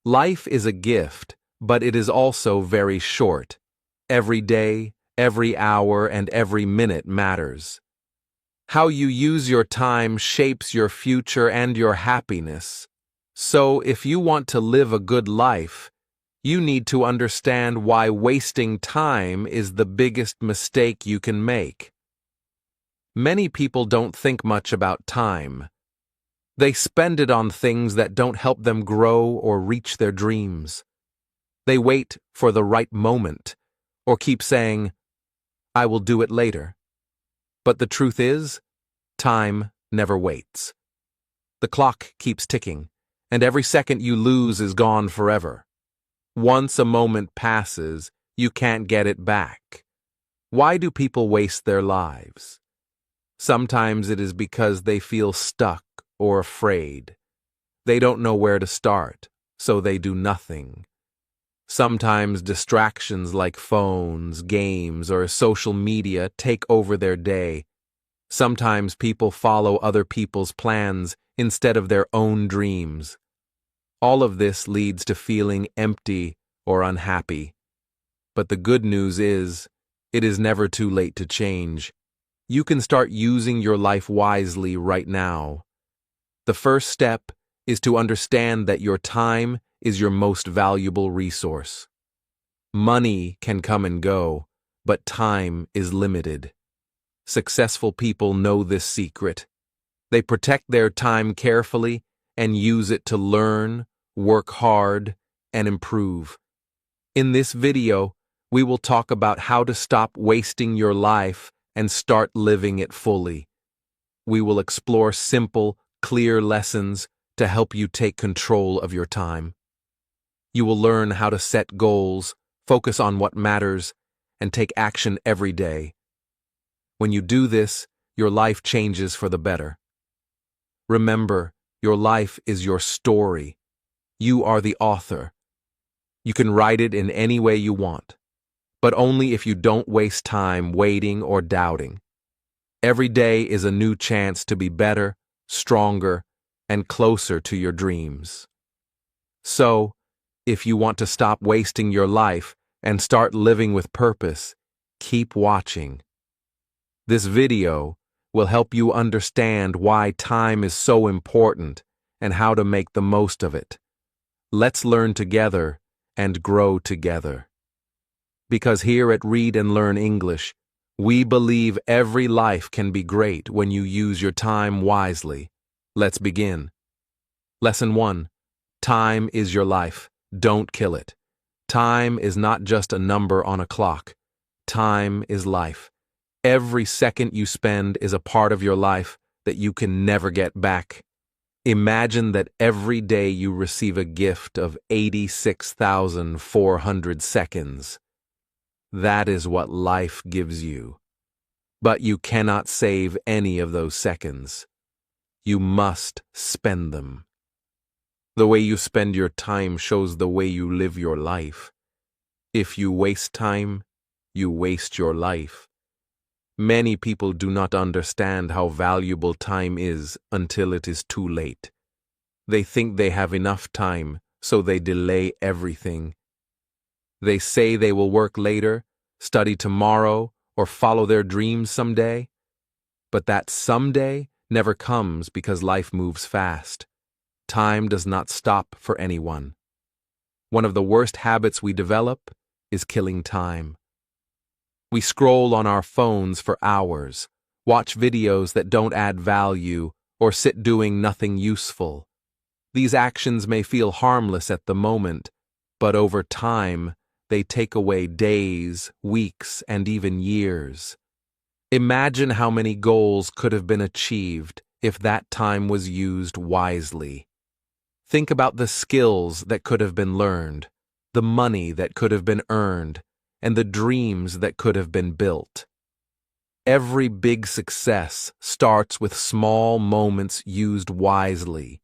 Life is a gift, but it is also very short. Every day, every hour, and every minute matters. How you use your time shapes your future and your happiness. So, if you want to live a good life, you need to understand why wasting time is the biggest mistake you can make. Many people don't think much about time. They spend it on things that don't help them grow or reach their dreams. They wait for the right moment, or keep saying, "I will do it later." But the truth is, time never waits. The clock keeps ticking, and every second you lose is gone forever. Once a moment passes, you can't get it back. Why do people waste their lives? Sometimes it is because they feel stuck or afraid. They don't know where to start, so they do nothing. Sometimes distractions like phones, games, or social media take over their day. Sometimes people follow other people's plans instead of their own dreams. All of this leads to feeling empty or unhappy. But the good news is, it is never too late to change. You can start using your life wisely right now. The first step is to understand that your time is your most valuable resource. Money can come and go, but time is limited. Successful people know this secret. They protect their time carefully and use it to learn, work hard, and improve. In this video, we will talk about how to stop wasting your life and start living it fully. We will explore simple, clear lessons to help you take control of your time. You will learn how to set goals, focus on what matters, and take action every day. When you do this, your life changes for the better. Remember, your life is your story. You are the author. You can write it in any way you want, but only if you don't waste time waiting or doubting. Every day is a new chance to be better, stronger, and closer to your dreams. So, if you want to stop wasting your life and start living with purpose, keep watching. This video will help you understand why time is so important and how to make the most of it. Let's learn together and grow together. Because here at Read and Learn English, we believe every life can be great when you use your time wisely. Let's begin. Lesson 1. Time is your life. Don't kill it. Time is not just a number on a clock. Time is life. Every second you spend is a part of your life that you can never get back. Imagine that every day you receive a gift of 86,400 seconds. That is what life gives you. But you cannot save any of those seconds. You must spend them. The way you spend your time shows the way you live your life. If you waste time, you waste your life. Many people do not understand how valuable time is until it is too late. They think they have enough time, so they delay everything. They say they will work later, study tomorrow, or follow their dreams someday. But that someday never comes because life moves fast. Time does not stop for anyone. One of the worst habits we develop is killing time. We scroll on our phones for hours, watch videos that don't add value, or sit doing nothing useful. These actions may feel harmless at the moment, but over time, they take away days, weeks, and even years. Imagine how many goals could have been achieved if that time was used wisely. Think about the skills that could have been learned, the money that could have been earned, and the dreams that could have been built. Every big success starts with small moments used wisely.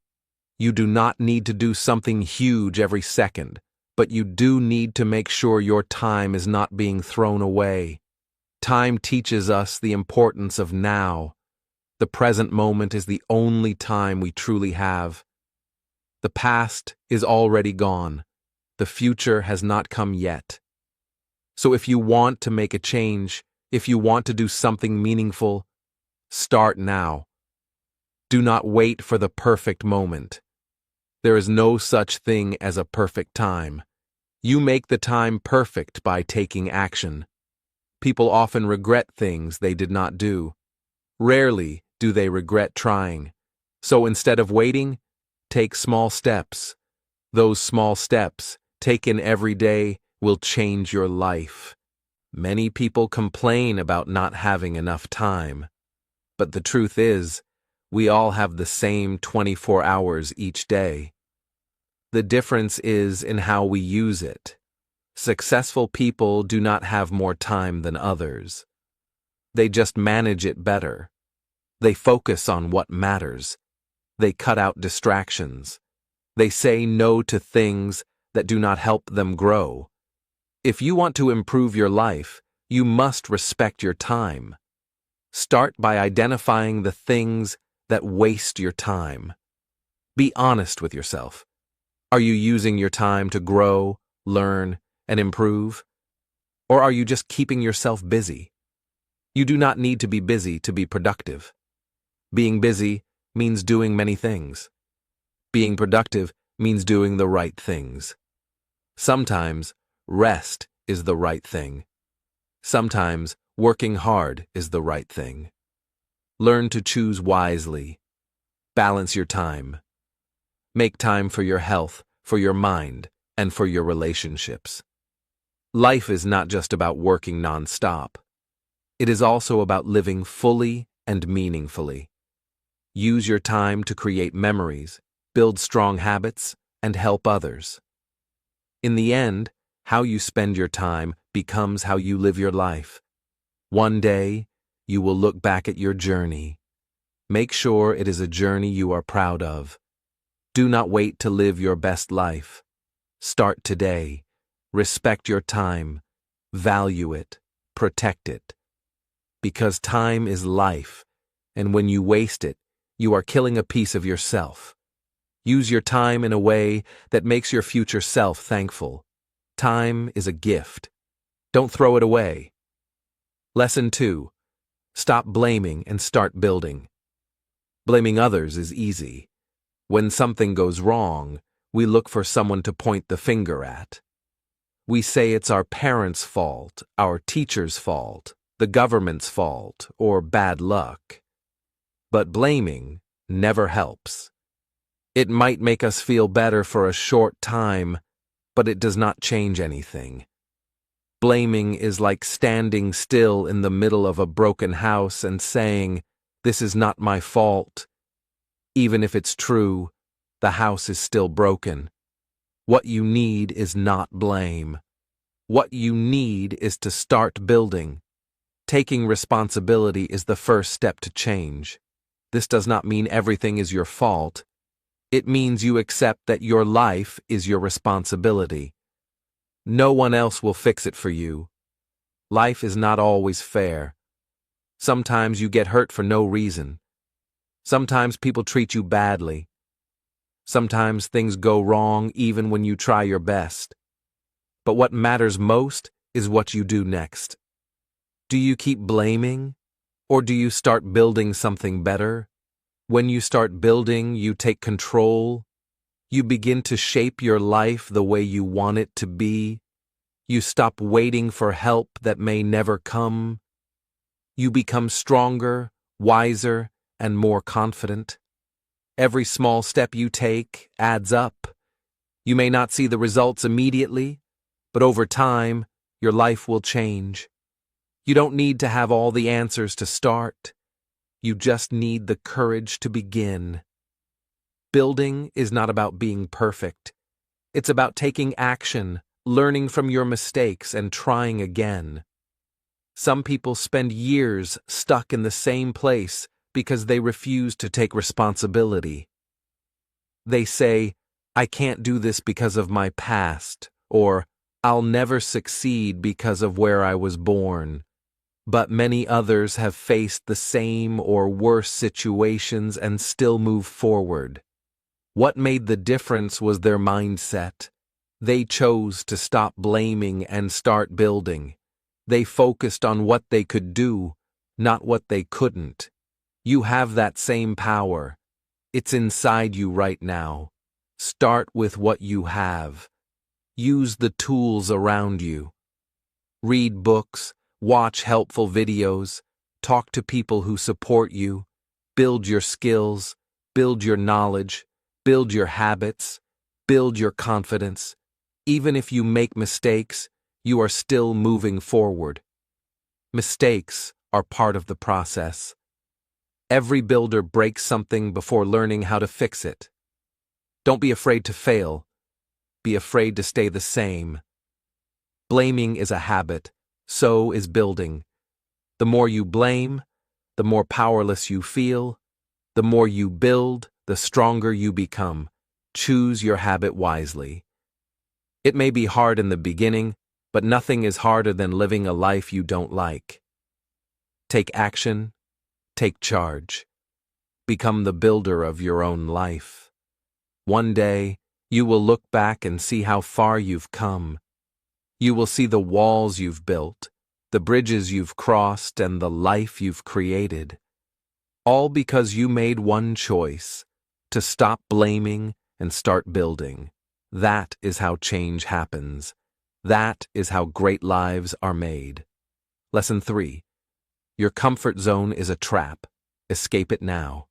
You do not need to do something huge every second, but you do need to make sure your time is not being thrown away. Time teaches us the importance of now. The present moment is the only time we truly have. The past is already gone. The future has not come yet. So if you want to make a change, if you want to do something meaningful, start now. Do not wait for the perfect moment. There is no such thing as a perfect time. You make the time perfect by taking action. People often regret things they did not do. Rarely do they regret trying. So instead of waiting, take small steps. Those small steps, taken every day, will change your life. Many people complain about not having enough time. But the truth is, we all have the same 24 hours each day. The difference is in how we use it. Successful people do not have more time than others. They just manage it better. They focus on what matters. They cut out distractions. They say no to things that do not help them grow. If you want to improve your life, you must respect your time. Start by identifying the things that waste your time. Be honest with yourself. Are you using your time to grow, learn, and improve? Or are you just keeping yourself busy? You do not need to be busy to be productive. Being busy means doing many things. Being productive means doing the right things. Sometimes rest is the right thing. Sometimes working hard is the right thing. Learn to choose wisely. Balance your time. Make time for your health, for your mind, and for your relationships. Life is not just about working non-stop. It is also about living fully and meaningfully. Use your time to create memories, build strong habits, and help others. In the end, how you spend your time becomes how you live your life. One day, you will look back at your journey. Make sure it is a journey you are proud of. Do not wait to live your best life. Start today. Respect your time. Value it. Protect it. Because time is life, and when you waste it, you are killing a piece of yourself. Use your time in a way that makes your future self thankful. Time is a gift. Don't throw it away. Lesson 2. Stop blaming and start building. Blaming others is easy. When something goes wrong, we look for someone to point the finger at. We say it's our parents' fault, our teacher's fault, the government's fault, or bad luck. But blaming never helps. It might make us feel better for a short time, but it does not change anything. Blaming is like standing still in the middle of a broken house and saying, "This is not my fault." Even if it's true, the house is still broken. What you need is not blame. What you need is to start building. Taking responsibility is the first step to change. This does not mean everything is your fault. It means you accept that your life is your responsibility. No one else will fix it for you. Life is not always fair. Sometimes you get hurt for no reason. Sometimes people treat you badly. Sometimes things go wrong even when you try your best. But what matters most is what you do next. Do you keep blaming, or do you start building something better? When you start building, you take control. You begin to shape your life the way you want it to be. You stop waiting for help that may never come. You become stronger, wiser, and more confident. Every small step you take adds up. You may not see the results immediately, but over time, your life will change. You don't need to have all the answers to start. You just need the courage to begin. Building is not about being perfect. It's about taking action, learning from your mistakes, and trying again. Some people spend years stuck in the same place because they refuse to take responsibility. They say, "I can't do this because of my past," or "I'll never succeed because of where I was born." But many others have faced the same or worse situations and still move forward. What made the difference was their mindset. They chose to stop blaming and start building. They focused on what they could do, not what they couldn't. You have that same power. It's inside you right now. Start with what you have. Use the tools around you. Read books, watch helpful videos, talk to people who support you, build your skills, build your knowledge, build your habits, build your confidence. Even if you make mistakes, you are still moving forward. Mistakes are part of the process. Every builder breaks something before learning how to fix it. Don't be afraid to fail. Be afraid to stay the same. Blaming is a habit, so is building. The more you blame, the more powerless you feel. The more you build, the stronger you become. Choose your habit wisely. It may be hard in the beginning, but nothing is harder than living a life you don't like. Take action. Take charge. Become the builder of your own life. One day, you will look back and see how far you've come. You will see the walls you've built, the bridges you've crossed, and the life you've created. All because you made one choice: to stop blaming and start building. That is how change happens. That is how great lives are made. Lesson 3. Your comfort zone is a trap. Escape it now.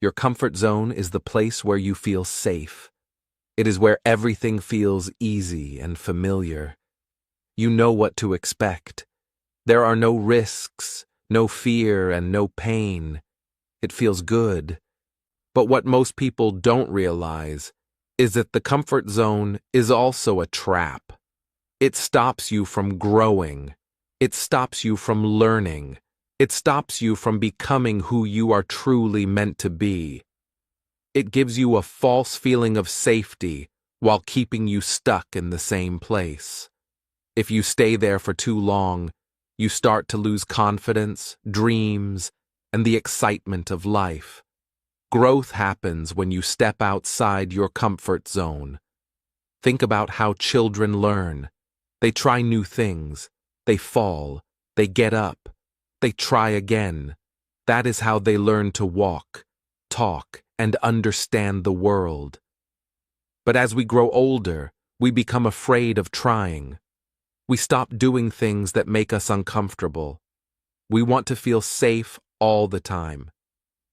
Your comfort zone is the place where you feel safe. It is where everything feels easy and familiar. You know what to expect. There are no risks, no fear, and no pain. It feels good. But what most people don't realize is that the comfort zone is also a trap. It stops you from growing. It stops you from learning. It stops you from becoming who you are truly meant to be. It gives you a false feeling of safety while keeping you stuck in the same place. If you stay there for too long, you start to lose confidence, dreams, and the excitement of life. Growth happens when you step outside your comfort zone. Think about how children learn. They try new things. They fall. They get up. They try again. That is how they learn to walk, talk, and understand the world. But as we grow older, we become afraid of trying. We stop doing things that make us uncomfortable. We want to feel safe all the time.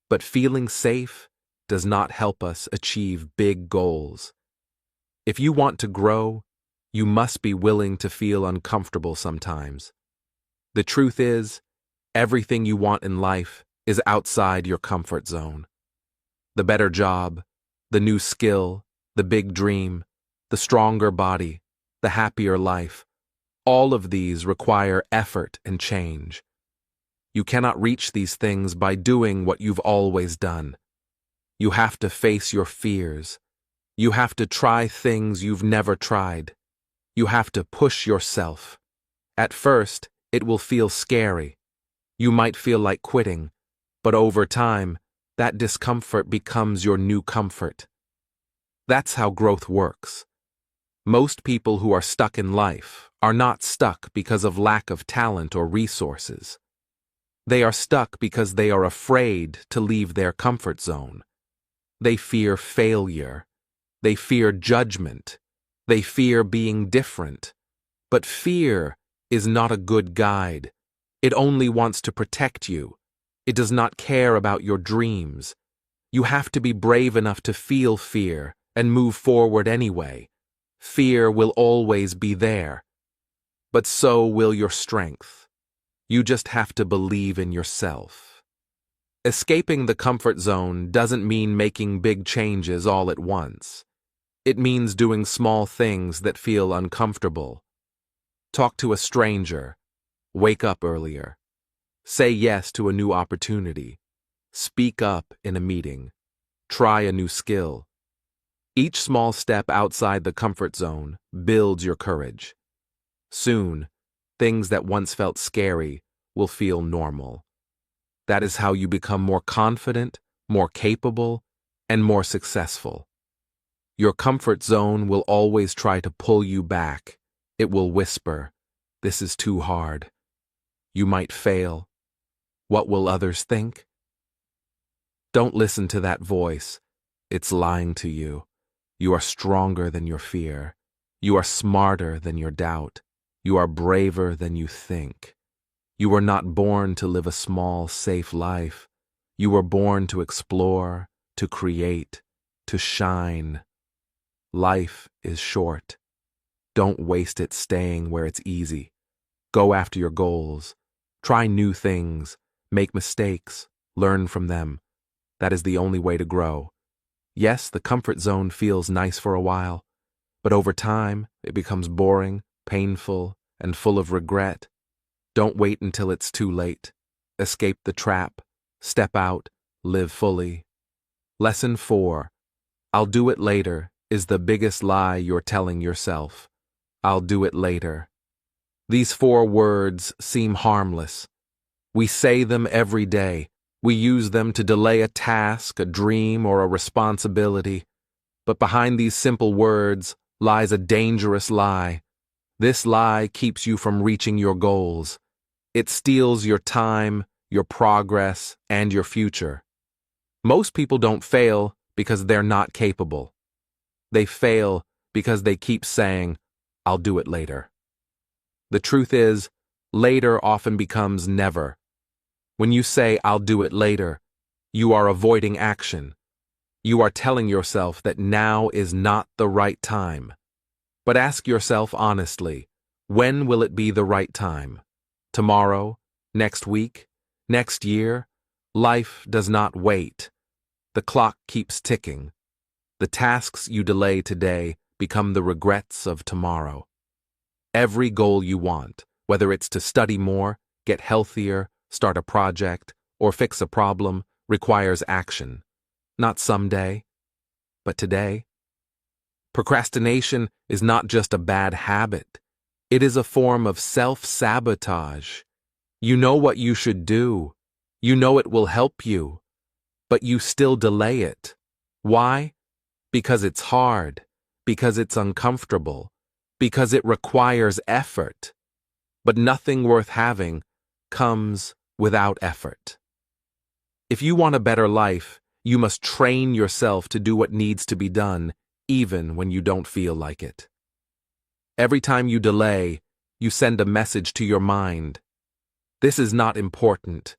But feeling safe does not help us achieve big goals. If you want to grow, you must be willing to feel uncomfortable sometimes. The truth is, everything you want in life is outside your comfort zone. The better job, the new skill, the big dream, the stronger body, the happier life, all of these require effort and change. You cannot reach these things by doing what you've always done. You have to face your fears. You have to try things you've never tried. You have to push yourself. At first, it will feel scary. You might feel like quitting, but over time, that discomfort becomes your new comfort. That's how growth works. Most people who are stuck in life are not stuck because of lack of talent or resources. They are stuck because they are afraid to leave their comfort zone. They fear failure. They fear judgment. They fear being different. But fear is not a good guide. It only wants to protect you. It does not care about your dreams. You have to be brave enough to feel fear and move forward anyway. Fear will always be there. But so will your strength. You just have to believe in yourself. Escaping the comfort zone doesn't mean making big changes all at once. It means doing small things that feel uncomfortable. Talk to a stranger. Wake up earlier. Say yes to a new opportunity. Speak up in a meeting. Try a new skill. Each small step outside the comfort zone builds your courage. Soon, things that once felt scary will feel normal. That is how you become more confident, more capable, and more successful. Your comfort zone will always try to pull you back. It will whisper, "This is too hard. You might fail. What will others think?" Don't listen to that voice. It's lying to you. You are stronger than your fear. You are smarter than your doubt. You are braver than you think. You were not born to live a small, safe life. You were born to explore, to create, to shine. Life is short. Don't waste it staying where it's easy. Go after your goals. Try new things. Make mistakes. Learn from them. That is the only way to grow. Yes, the comfort zone feels nice for a while, but over time, it becomes boring, painful, and full of regret. Don't wait until it's too late. Escape the trap. Step out. Live fully. Lesson 4. I'll do it later is the biggest lie you're telling yourself. I'll do it later. These 4 words seem harmless. We say them every day. We use them to delay a task, a dream, or a responsibility. But behind these simple words lies a dangerous lie. This lie keeps you from reaching your goals. It steals your time, your progress, and your future. Most people don't fail because they're not capable. They fail because they keep saying, "I'll do it later." The truth is, later often becomes never. When you say, "I'll do it later," you are avoiding action. You are telling yourself that now is not the right time. But ask yourself honestly, when will it be the right time? Tomorrow? Next week? Next year? Life does not wait. The clock keeps ticking. The tasks you delay today become the regrets of tomorrow. Every goal you want, whether it's to study more, get healthier, start a project, or fix a problem, requires action. Not someday, but today. Procrastination is not just a bad habit. It is a form of self-sabotage. You know what you should do. You know it will help you, but you still delay it. Why? Because it's hard, because it's uncomfortable, because it requires effort. But nothing worth having comes without effort. If you want a better life, you must train yourself to do what needs to be done, even when you don't feel like it. Every time you delay, you send a message to your mind. This is not important.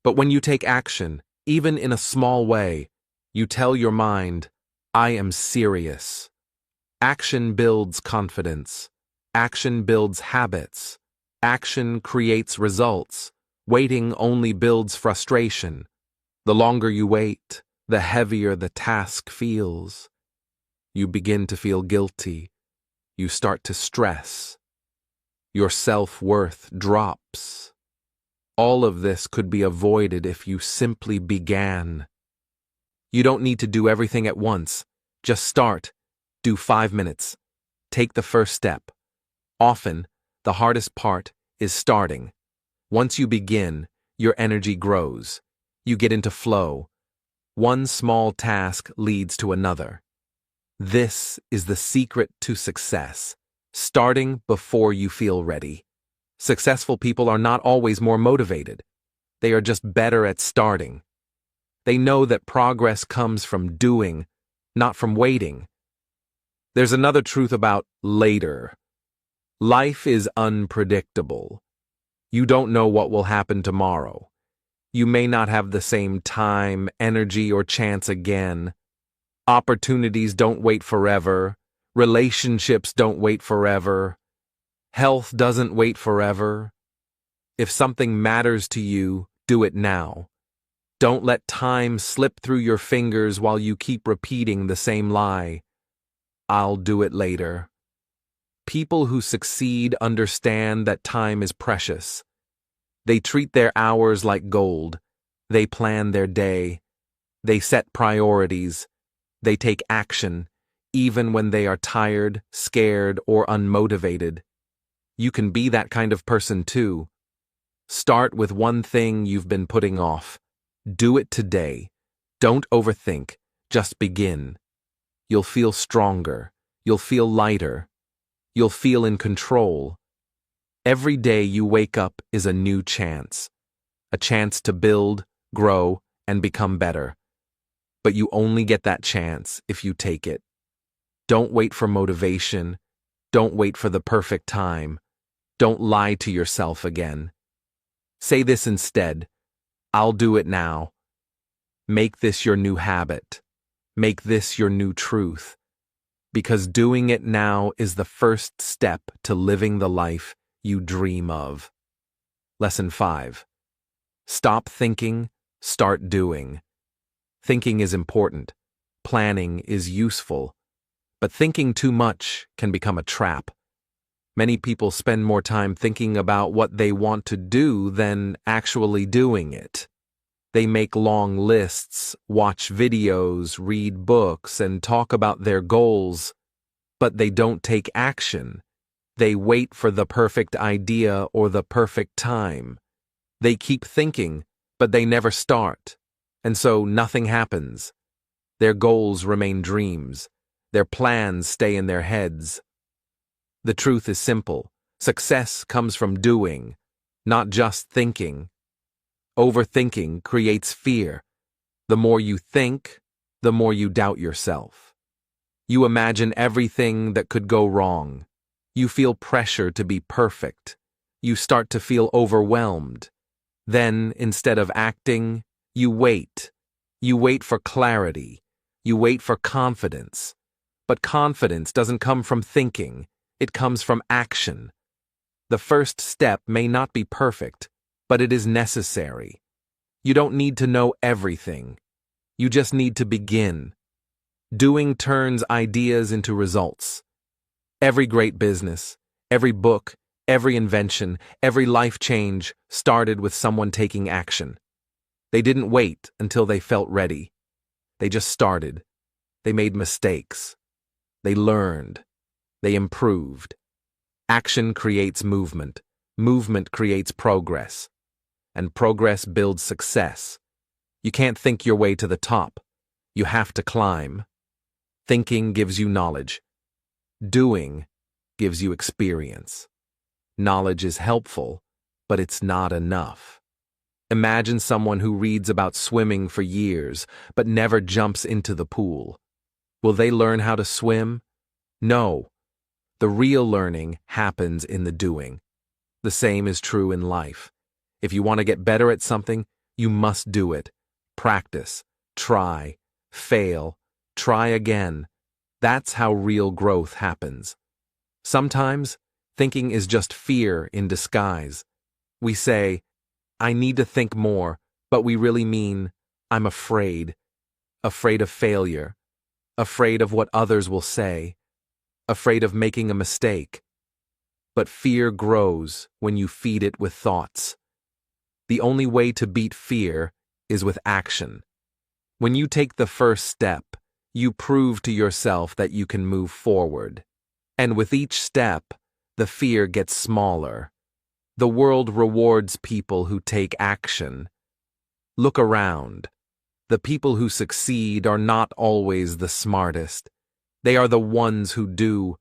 But when you take action, even in a small way, you tell your mind, "I am serious." Action builds confidence. Action builds habits. Action creates results. Waiting only builds frustration. The longer you wait, the heavier the task feels. You begin to feel guilty. You start to stress. Your self-worth drops. All of this could be avoided if you simply began. You don't need to do everything at once. Just start. Do 5 minutes. Take the first step. Often, the hardest part is starting. Once you begin, your energy grows. You get into flow. One small task leads to another. This is the secret to success. Starting before you feel ready. Successful people are not always more motivated. They are just better at starting. They know that progress comes from doing, not from waiting. There's another truth about later. Life is unpredictable. You don't know what will happen tomorrow. You may not have the same time, energy, or chance again. Opportunities don't wait forever. Relationships don't wait forever. Health doesn't wait forever. If something matters to you, do it now. Don't let time slip through your fingers while you keep repeating the same lie. "I'll do it later." People who succeed understand that time is precious. They treat their hours like gold. They plan their day. They set priorities. They take action, even when they are tired, scared, or unmotivated. You can be that kind of person too. Start with one thing you've been putting off. Do it today. Don't overthink. Just begin. you'll feel stronger, you'll feel lighter, you'll feel in control. Every day you wake up is a new chance. A chance to build, grow, and become better. But you only get that chance if you take it. Don't wait for motivation. Don't wait for the perfect time. Don't lie to yourself again. Say this instead: I'll do it now. Make this your new habit. Make this your new truth. Because doing it now is the first step to living the life you dream of. Lesson 5. Stop thinking, start doing. Thinking is important. Planning is useful. But thinking too much can become a trap. Many people spend more time thinking about what they want to do than actually doing it. They make long lists, watch videos, read books, and talk about their goals, but they don't take action. They wait for the perfect idea or the perfect time. They keep thinking, but they never start, and so nothing happens. Their goals remain dreams. Their plans stay in their heads. The truth is simple. Success comes from doing, not just thinking. Overthinking creates fear. The more you think, the more you doubt yourself. You imagine everything that could go wrong. You feel pressure to be perfect. You start to feel overwhelmed. Then, instead of acting, you wait. You wait for clarity. You wait for confidence. But confidence doesn't come from thinking. It comes from action. The first step may not be perfect, but it is necessary. You don't need to know everything. You just need to begin. Doing turns ideas into results. Every great business, every book, every invention, every life change started with someone taking action. They didn't wait until they felt ready. They just started. They made mistakes. They learned. They improved. Action creates movement. Movement creates progress. And progress builds success. You can't think your way to the top. You have to climb. Thinking gives you knowledge. Doing gives you experience. Knowledge is helpful, but it's not enough. Imagine someone who reads about swimming for years, but never jumps into the pool. Will they learn how to swim? No. The real learning happens in the doing. The same is true in life. If you want to get better at something, you must do it. Practice, try, fail, try again. That's how real growth happens. Sometimes, thinking is just fear in disguise. We say, I need to think more, but we really mean, I'm afraid. Afraid of failure. Afraid of what others will say. Afraid of making a mistake. But fear grows when you feed it with thoughts. The only way to beat fear is with action. When you take the first step, you prove to yourself that you can move forward. And with each step, the fear gets smaller. The world rewards people who take action. Look around. The people who succeed are not always the smartest. They are the ones who do.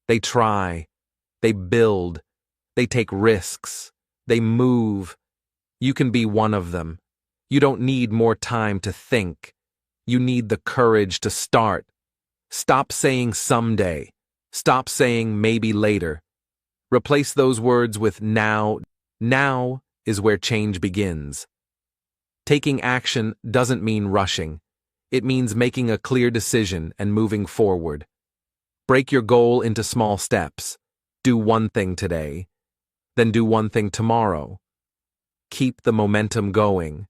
They try. They build. They take risks. They move. You can be one of them. You don't need more time to think. You need the courage to start. Stop saying someday. Stop saying maybe later. Replace those words with now. Now is where change begins. Taking action doesn't mean rushing. It means making a clear decision and moving forward. Break your goal into small steps. Do one thing today, then do one thing tomorrow. Keep the momentum going.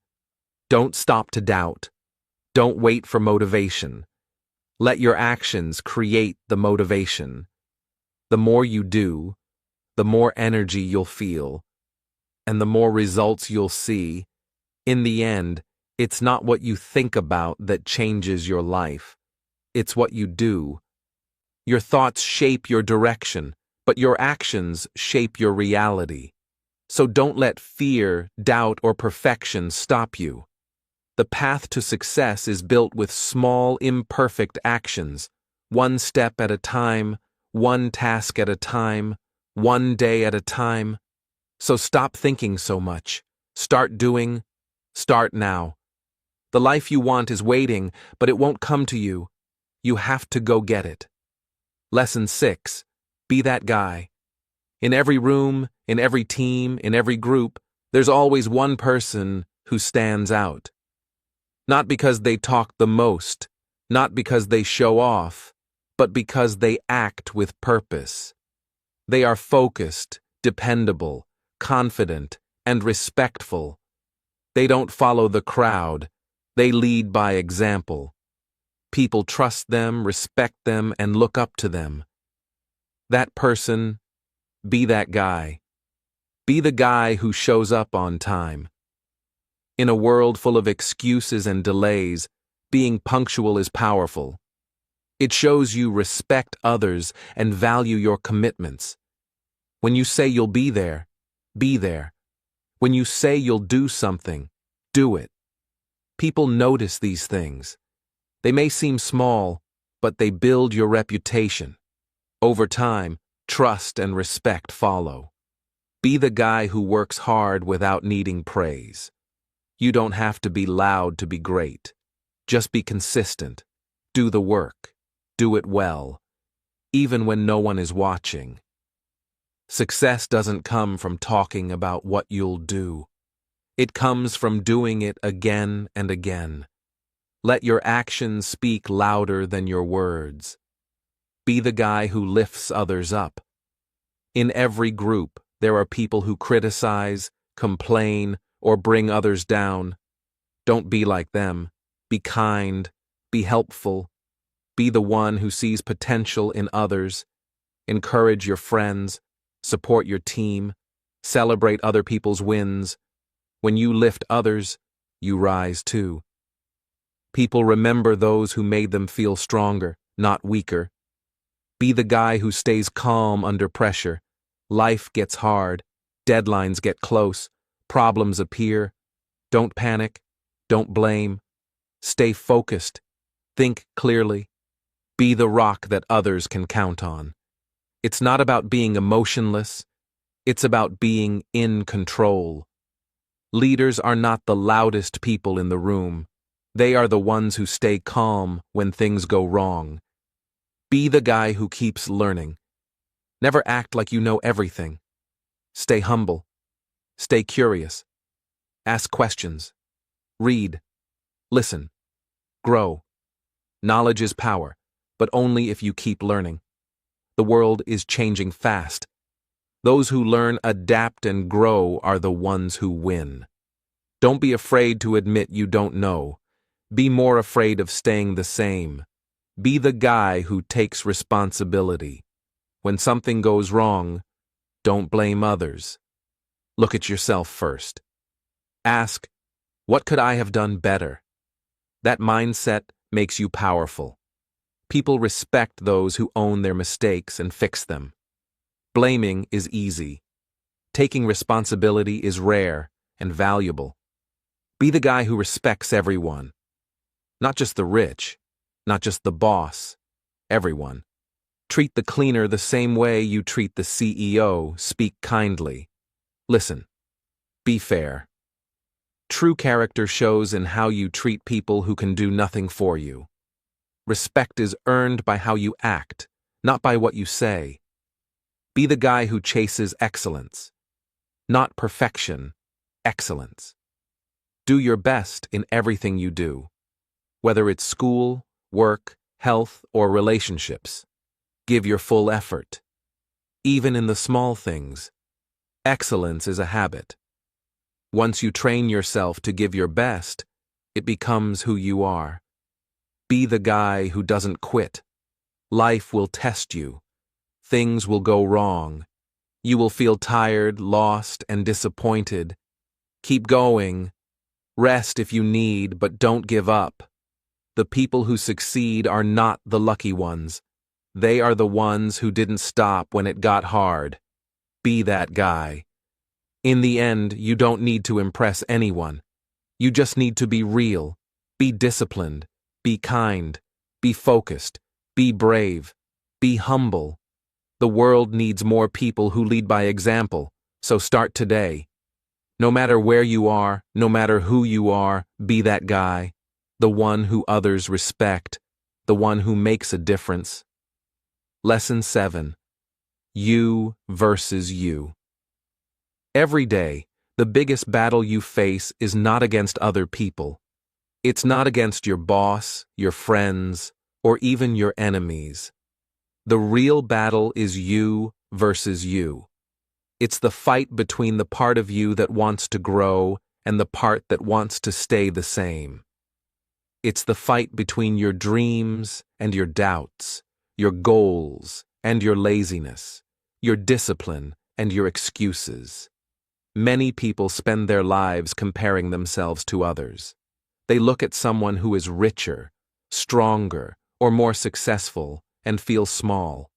Don't stop to doubt. Don't wait for motivation. Let your actions create the motivation. The more you do, the more energy you'll feel, and the more results you'll see. In the end, it's not what you think about that changes your life. It's what you do. Your thoughts shape your direction, but your actions shape your reality. So don't let fear, doubt, or perfection stop you. The path to success is built with small, imperfect actions. one step at a time, one task at a time, one day at a time. So stop thinking so much. Start doing. Start now. The life you want is waiting, but it won't come to you. You have to go get it. Lesson 6. Be that guy. In every room, in every team, in every group, there's always one person who stands out. Not because they talk the most, not because they show off, but because they act with purpose. They are focused, dependable, confident, and respectful. They don't follow the crowd. They lead by example. People trust them, respect them, and look up to them. That person, be that guy. Be the guy who shows up on time. In a world full of excuses and delays, being punctual is powerful. It shows you respect others and value your commitments. When you say you'll be there, be there. When you say you'll do something, do it. People notice these things. They may seem small, but they build your reputation. Over time, trust and respect follow. Be the guy who works hard without needing praise. You don't have to be loud to be great. Just be consistent. Do the work. Do it well. Even when no one is watching. Success doesn't come from talking about what you'll do. It comes from doing it again and again. Let your actions speak louder than your words. Be the guy who lifts others up. In every group, there are people who criticize, complain, or bring others down. Don't be like them. Be kind. Be helpful. Be the one who sees potential in others. Encourage your friends. Support your team. Celebrate other people's wins. When you lift others, you rise too. People remember those who made them feel stronger, not weaker. Be the guy who stays calm under pressure. Life gets hard. Deadlines get close. Problems appear. Don't panic. Don't blame. Stay focused. Think clearly. Be the rock that others can count on. It's not about being emotionless. It's about being in control. Leaders are not the loudest people in the room. They are the ones who stay calm when things go wrong. Be the guy who keeps learning. Never act like you know everything. Stay humble. Stay curious. Ask questions. Read. Listen. Grow. Knowledge is power, but only if you keep learning. The world is changing fast. Those who learn, adapt, and grow are the ones who win. Don't be afraid to admit you don't know. Be more afraid of staying the same. Be the guy who takes responsibility. When something goes wrong, don't blame others. Look at yourself first. Ask, what could I have done better? That mindset makes you powerful. People respect those who own their mistakes and fix them. Blaming is easy. Taking responsibility is rare and valuable. Be the guy who respects everyone. Not just the rich, not just the boss, everyone. Treat the cleaner the same way you treat the CEO. Speak kindly. Listen. Be fair. True character shows in how you treat people who can do nothing for you. Respect is earned by how you act, not by what you say. Be the guy who chases excellence. Not perfection, excellence. Do your best in everything you do. Whether it's school, work, health, or relationships. Give your full effort. Even in the small things. Excellence is a habit. Once you train yourself to give your best, it becomes who you are. Be the guy who doesn't quit. Life will test you. Things will go wrong. You will feel tired, lost, and disappointed. Keep going. Rest if you need, but don't give up. The people who succeed are not the lucky ones. They are the ones who didn't stop when it got hard. Be that guy. In the end, you don't need to impress anyone. You just need to be real. Be disciplined. Be kind. Be focused. Be brave. Be humble. The world needs more people who lead by example, so start today. No matter where you are, no matter who you are, be that guy, the one who others respect, the one who makes a difference. Lesson 7. You versus you. Every day, the biggest battle you face is not against other people. It's not against your boss, your friends, or even your enemies. The real battle is you versus you. It's the fight between the part of you that wants to grow and the part that wants to stay the same. It's the fight between your dreams and your doubts, your goals and your laziness, your discipline and your excuses. Many people spend their lives comparing themselves to others. They look at someone who is richer, stronger, or more successful and feel small.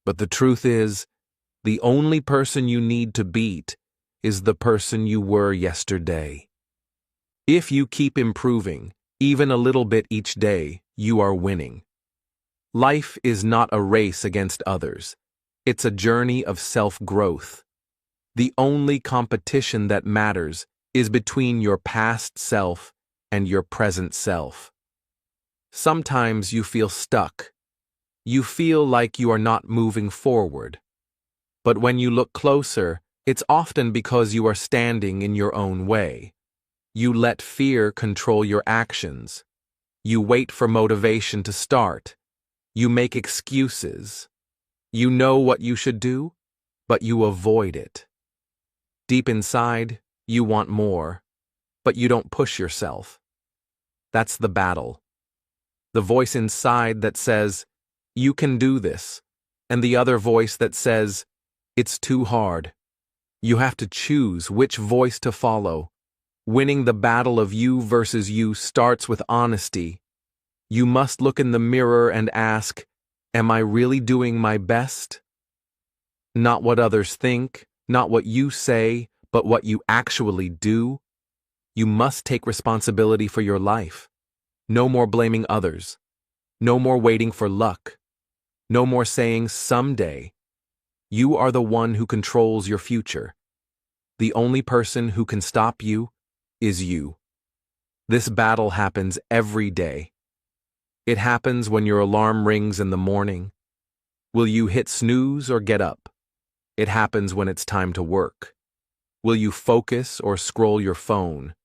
But the truth is, the only person you need to beat is the person you were yesterday. If you keep improving, even a little bit each day, you are winning. Life is not a race against others. It's a journey of self-growth. The only competition that matters is between your past self and your present self. Sometimes you feel stuck. You feel like you are not moving forward. But when you look closer, it's often because you are standing in your own way. You let fear control your actions. You wait for motivation to start. You make excuses. You know what you should do, but you avoid it. Deep inside, you want more, but you don't push yourself. That's the battle. The voice inside that says, "You can do this," and the other voice that says, "It's too hard." You have to choose which voice to follow. Winning the battle of you versus you starts with honesty. You must look in the mirror and ask, "Am I really doing my best?" Not what others think, not what you say, but what you actually do. You must take responsibility for your life. No more blaming others. No more waiting for luck. No more saying someday. You are the one who controls your future. The only person who can stop you is you. This battle happens every day. It happens when your alarm rings in the morning. Will you hit snooze or get up? It happens when it's time to work. Will you focus or scroll your phone?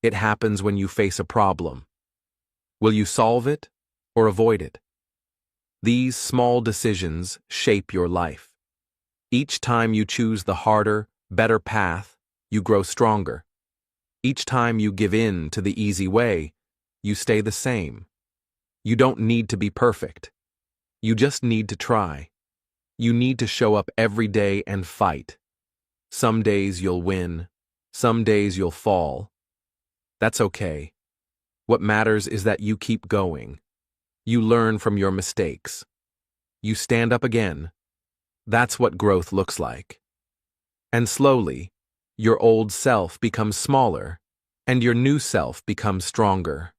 It happens when you face a problem. Will you solve it or avoid it? These small decisions shape your life. Each time you choose the harder, better path, you grow stronger. Each time you give in to the easy way, you stay the same. You don't need to be perfect. You just need to try. You need to show up every day and fight. Some days you'll win. Some days you'll fall. That's okay. What matters is that you keep going. You learn from your mistakes. You stand up again. That's what growth looks like. And slowly, your old self becomes smaller, and your new self becomes stronger.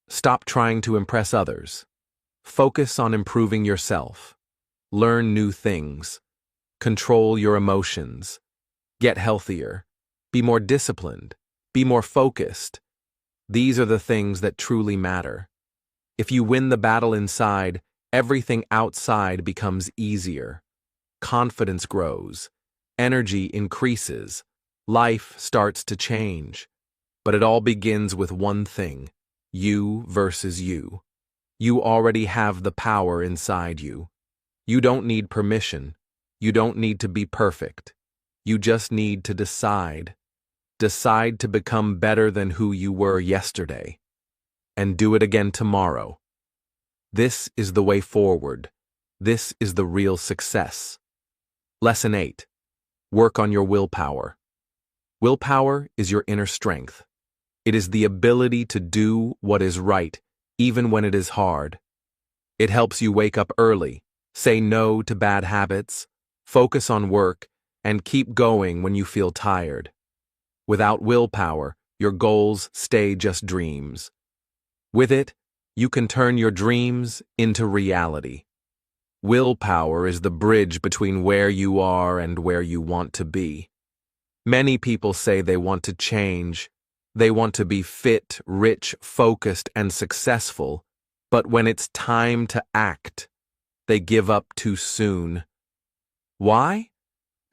Stop trying to impress others. Focus on improving yourself. Learn new things. Control your emotions. Get healthier. Be more disciplined. Be more focused. These are the things that truly matter. If you win the battle inside, everything outside becomes easier. Confidence grows. Energy increases. Life starts to change. But it all begins with one thing: you versus you. You already have the power inside you. You don't need permission. You don't need to be perfect. You just need to decide. Decide to become better than who you were yesterday. And do it again tomorrow. This is the way forward. This is the real success. Lesson 8. Work on your willpower. Willpower is your inner strength. It is the ability to do what is right, even when it is hard. It helps you wake up early, say no to bad habits, focus on work, and keep going when you feel tired. Without willpower, your goals stay just dreams. With it, you can turn your dreams into reality. Willpower is the bridge between where you are and where you want to be. Many people say they want to change. They want to be fit, rich, focused, and successful, but when it's time to act, they give up too soon. Why?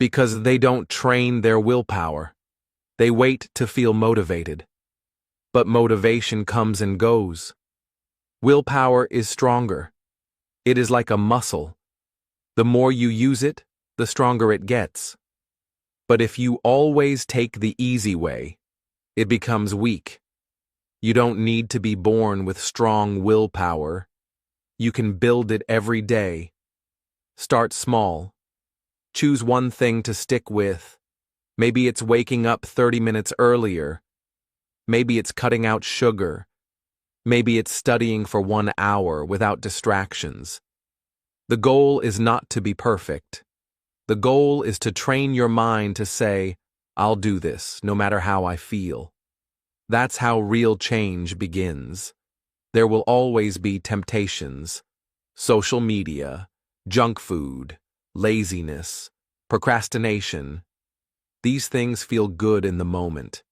Because they don't train their willpower. They wait to feel motivated. But motivation comes and goes. Willpower is stronger. It is like a muscle. The more you use it, the stronger it gets. But if you always take the easy way, it becomes weak. You don't need to be born with strong willpower. You can build it every day. Start small. Choose one thing to stick with. Maybe it's waking up 30 minutes earlier. Maybe it's cutting out sugar. Maybe it's studying for 1 hour without distractions. The goal is not to be perfect. The goal is to train your mind to say, I'll do this, no matter how I feel. That's how real change begins. There will always be temptations. Social media, junk food, laziness, procrastination. These things feel good in the moment,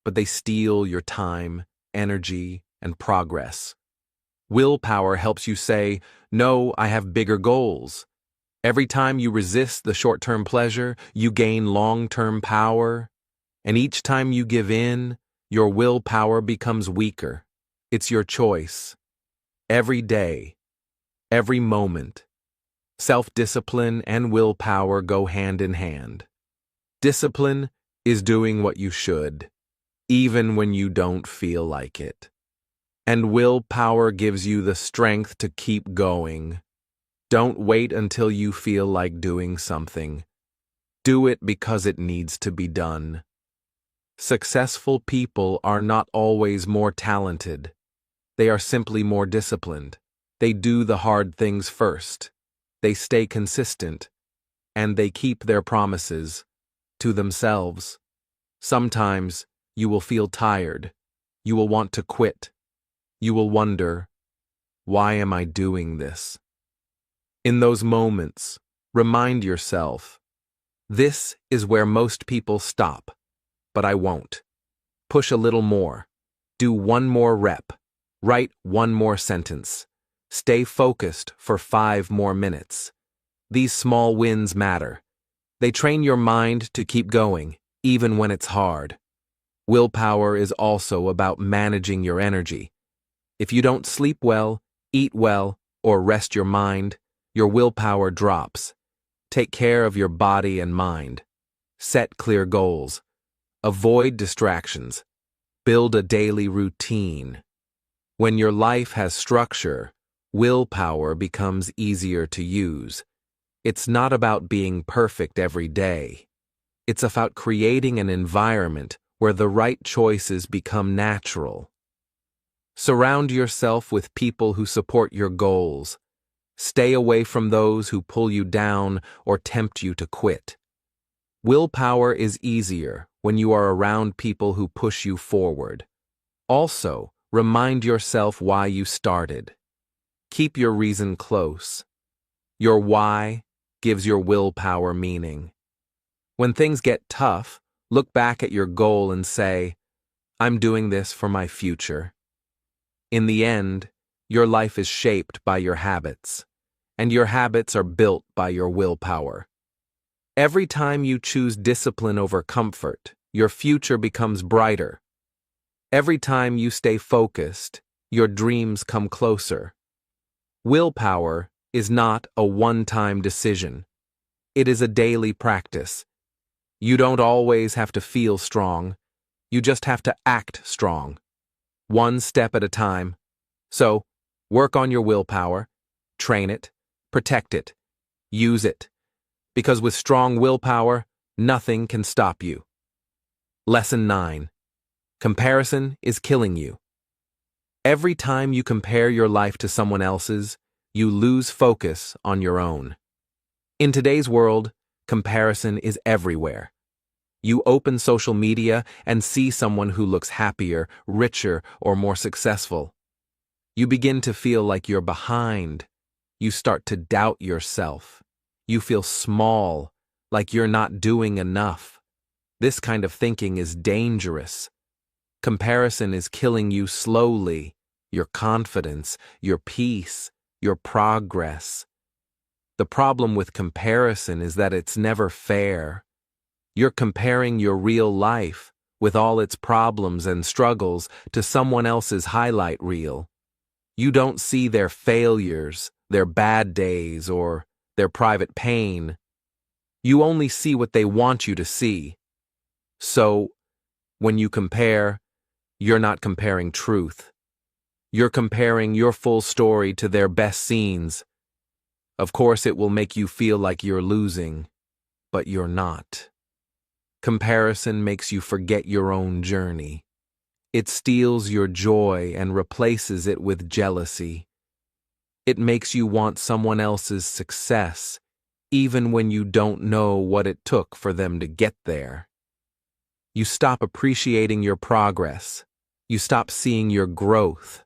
but they steal your time, energy, and progress. Willpower helps you say, no, I have bigger goals. Every time you resist the short-term pleasure, you gain long-term power. And each time you give in, your willpower becomes weaker. It's your choice. Every day, every moment, self-discipline and willpower go hand in hand. Discipline is doing what you should, even when you don't feel like it. And willpower gives you the strength to keep going. Don't wait until you feel like doing something. Do it because it needs to be done. Successful people are not always more talented. They are simply more disciplined. They do the hard things first. They stay consistent. And they keep their promises to themselves. Sometimes you will feel tired. You will want to quit. You will wonder, why am I doing this? In those moments, remind yourself, this is where most people stop, but I won't. Push a little more. Do one more rep. Write one more sentence. Stay focused for 5 more minutes. These small wins matter. They train your mind to keep going, even when it's hard. Willpower is also about managing your energy. If you don't sleep well, eat well, or rest your mind, your willpower drops. Take care of your body and mind. Set clear goals. Avoid distractions. Build a daily routine. When your life has structure, willpower becomes easier to use. It's not about being perfect every day. It's about creating an environment where the right choices become natural. Surround yourself with people who support your goals. Stay away from those who pull you down or tempt you to quit. Willpower is easier when you are around people who push you forward. Also, remind yourself why you started. Keep your reason close. Your why gives your willpower meaning. When things get tough, look back at your goal and say, I'm doing this for my future. In the end, your life is shaped by your habits, and your habits are built by your willpower. Every time you choose discipline over comfort, your future becomes brighter. Every time you stay focused, your dreams come closer. Willpower is not a one-time decision. It is a daily practice. You don't always have to feel strong. You just have to act strong. One step at a time. So, work on your willpower, train it, protect it, use it. Because with strong willpower, nothing can stop you. Lesson 9. Comparison is killing you. Every time you compare your life to someone else's, you lose focus on your own. In today's world, comparison is everywhere. You open social media and see someone who looks happier, richer, or more successful. You begin to feel like you're behind. You start to doubt yourself. You feel small, like you're not doing enough. This kind of thinking is dangerous. Comparison is killing you slowly, your confidence, your peace, your progress. The problem with comparison is that it's never fair. You're comparing your real life, with all its problems and struggles, to someone else's highlight reel. You don't see their failures, their bad days, or their private pain. You only see what they want you to see. So, when you compare, you're not comparing truth. You're comparing your full story to their best scenes. Of course, it will make you feel like you're losing, but you're not. Comparison makes you forget your own journey. It steals your joy and replaces it with jealousy. It makes you want someone else's success, even when you don't know what it took for them to get there. You stop appreciating your progress. You stop seeing your growth.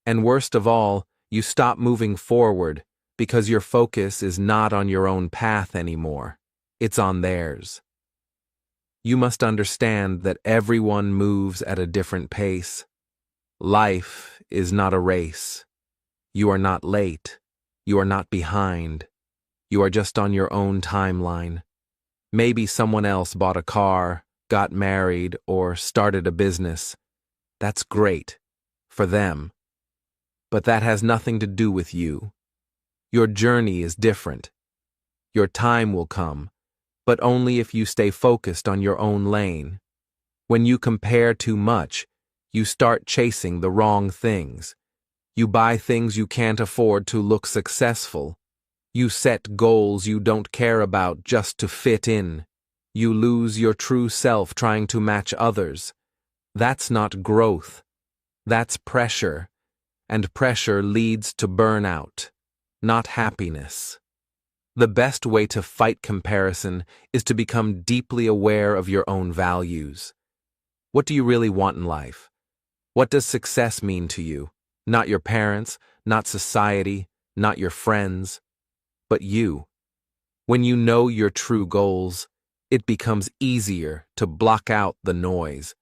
And worst of all, you stop moving forward because your focus is not on your own path anymore. It's on theirs. You must understand that everyone moves at a different pace. Life is not a race. You are not late. You are not behind. You are just on your own timeline. Maybe someone else bought a car, got married, or started a business. That's great. For them. But that has nothing to do with you. Your journey is different. Your time will come, but only if you stay focused on your own lane. When you compare too much, you start chasing the wrong things. You buy things you can't afford to look successful. You set goals you don't care about just to fit in. You lose your true self trying to match others. That's not growth. That's pressure. And pressure leads to burnout, not happiness. The best way to fight comparison is to become deeply aware of your own values. What do you really want in life? What does success mean to you? Not your parents, not society, not your friends, but you. When you know your true goals, it becomes easier to block out the noise.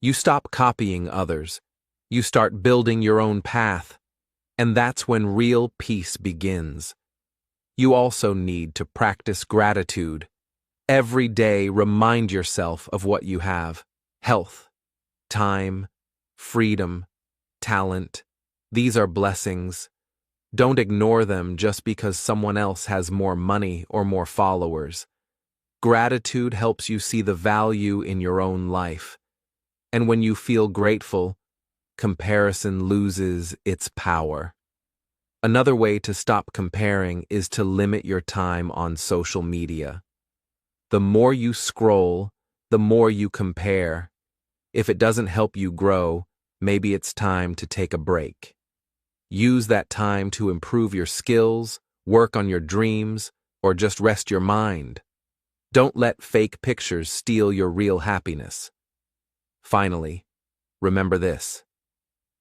You stop copying others. You start building your own path, and that's when real peace begins. You also need to practice gratitude. Every day, remind yourself of what you have: health, time, freedom, talent. These are blessings. Don't ignore them just because someone else has more money or more followers. Gratitude helps you see the value in your own life. And when you feel grateful, comparison loses its power. Another way to stop comparing is to limit your time on social media. The more you scroll, the more you compare. If it doesn't help you grow, maybe it's time to take a break. Use that time to improve your skills, work on your dreams, or just rest your mind. Don't let fake pictures steal your real happiness. Finally, remember this.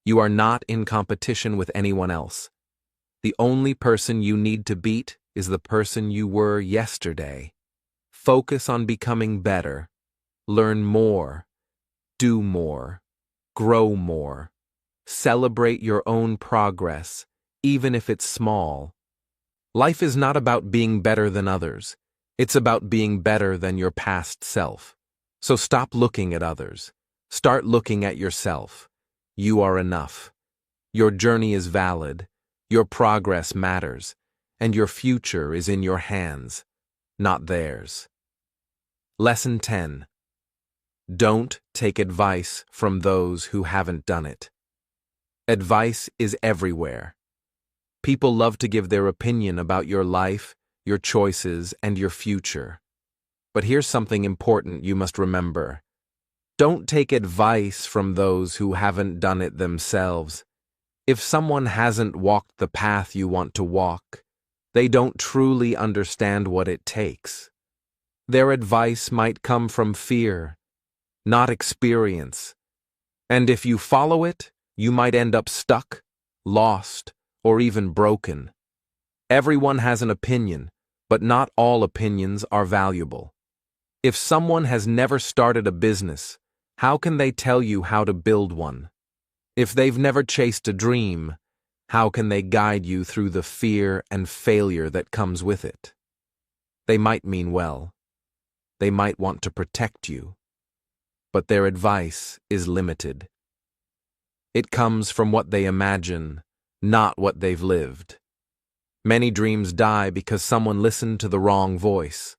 You are not in competition with anyone else. The only person you need to beat is the person you were yesterday. Focus on becoming better. Learn more. Do more. Grow more. Celebrate your own progress, even if it's small. Life is not about being better than others. It's about being better than your past self. So stop looking at others. Start looking at yourself. You are enough. Your journey is valid. Your progress matters. And your future is in your hands, not theirs. Lesson 10. Don't take advice from those who haven't done it. Advice is everywhere. People love to give their opinion about your life, your choices, and your future. But here's something important you must remember. Don't take advice from those who haven't done it themselves. If someone hasn't walked the path you want to walk, they don't truly understand what it takes. Their advice might come from fear, not experience. And if you follow it, you might end up stuck, lost, or even broken. Everyone has an opinion, but not all opinions are valuable. If someone has never started a business, how can they tell you how to build one? If they've never chased a dream, how can they guide you through the fear and failure that comes with it? They might mean well. They might want to protect you. But their advice is limited. It comes from what they imagine, not what they've lived. Many dreams die because someone listened to the wrong voice.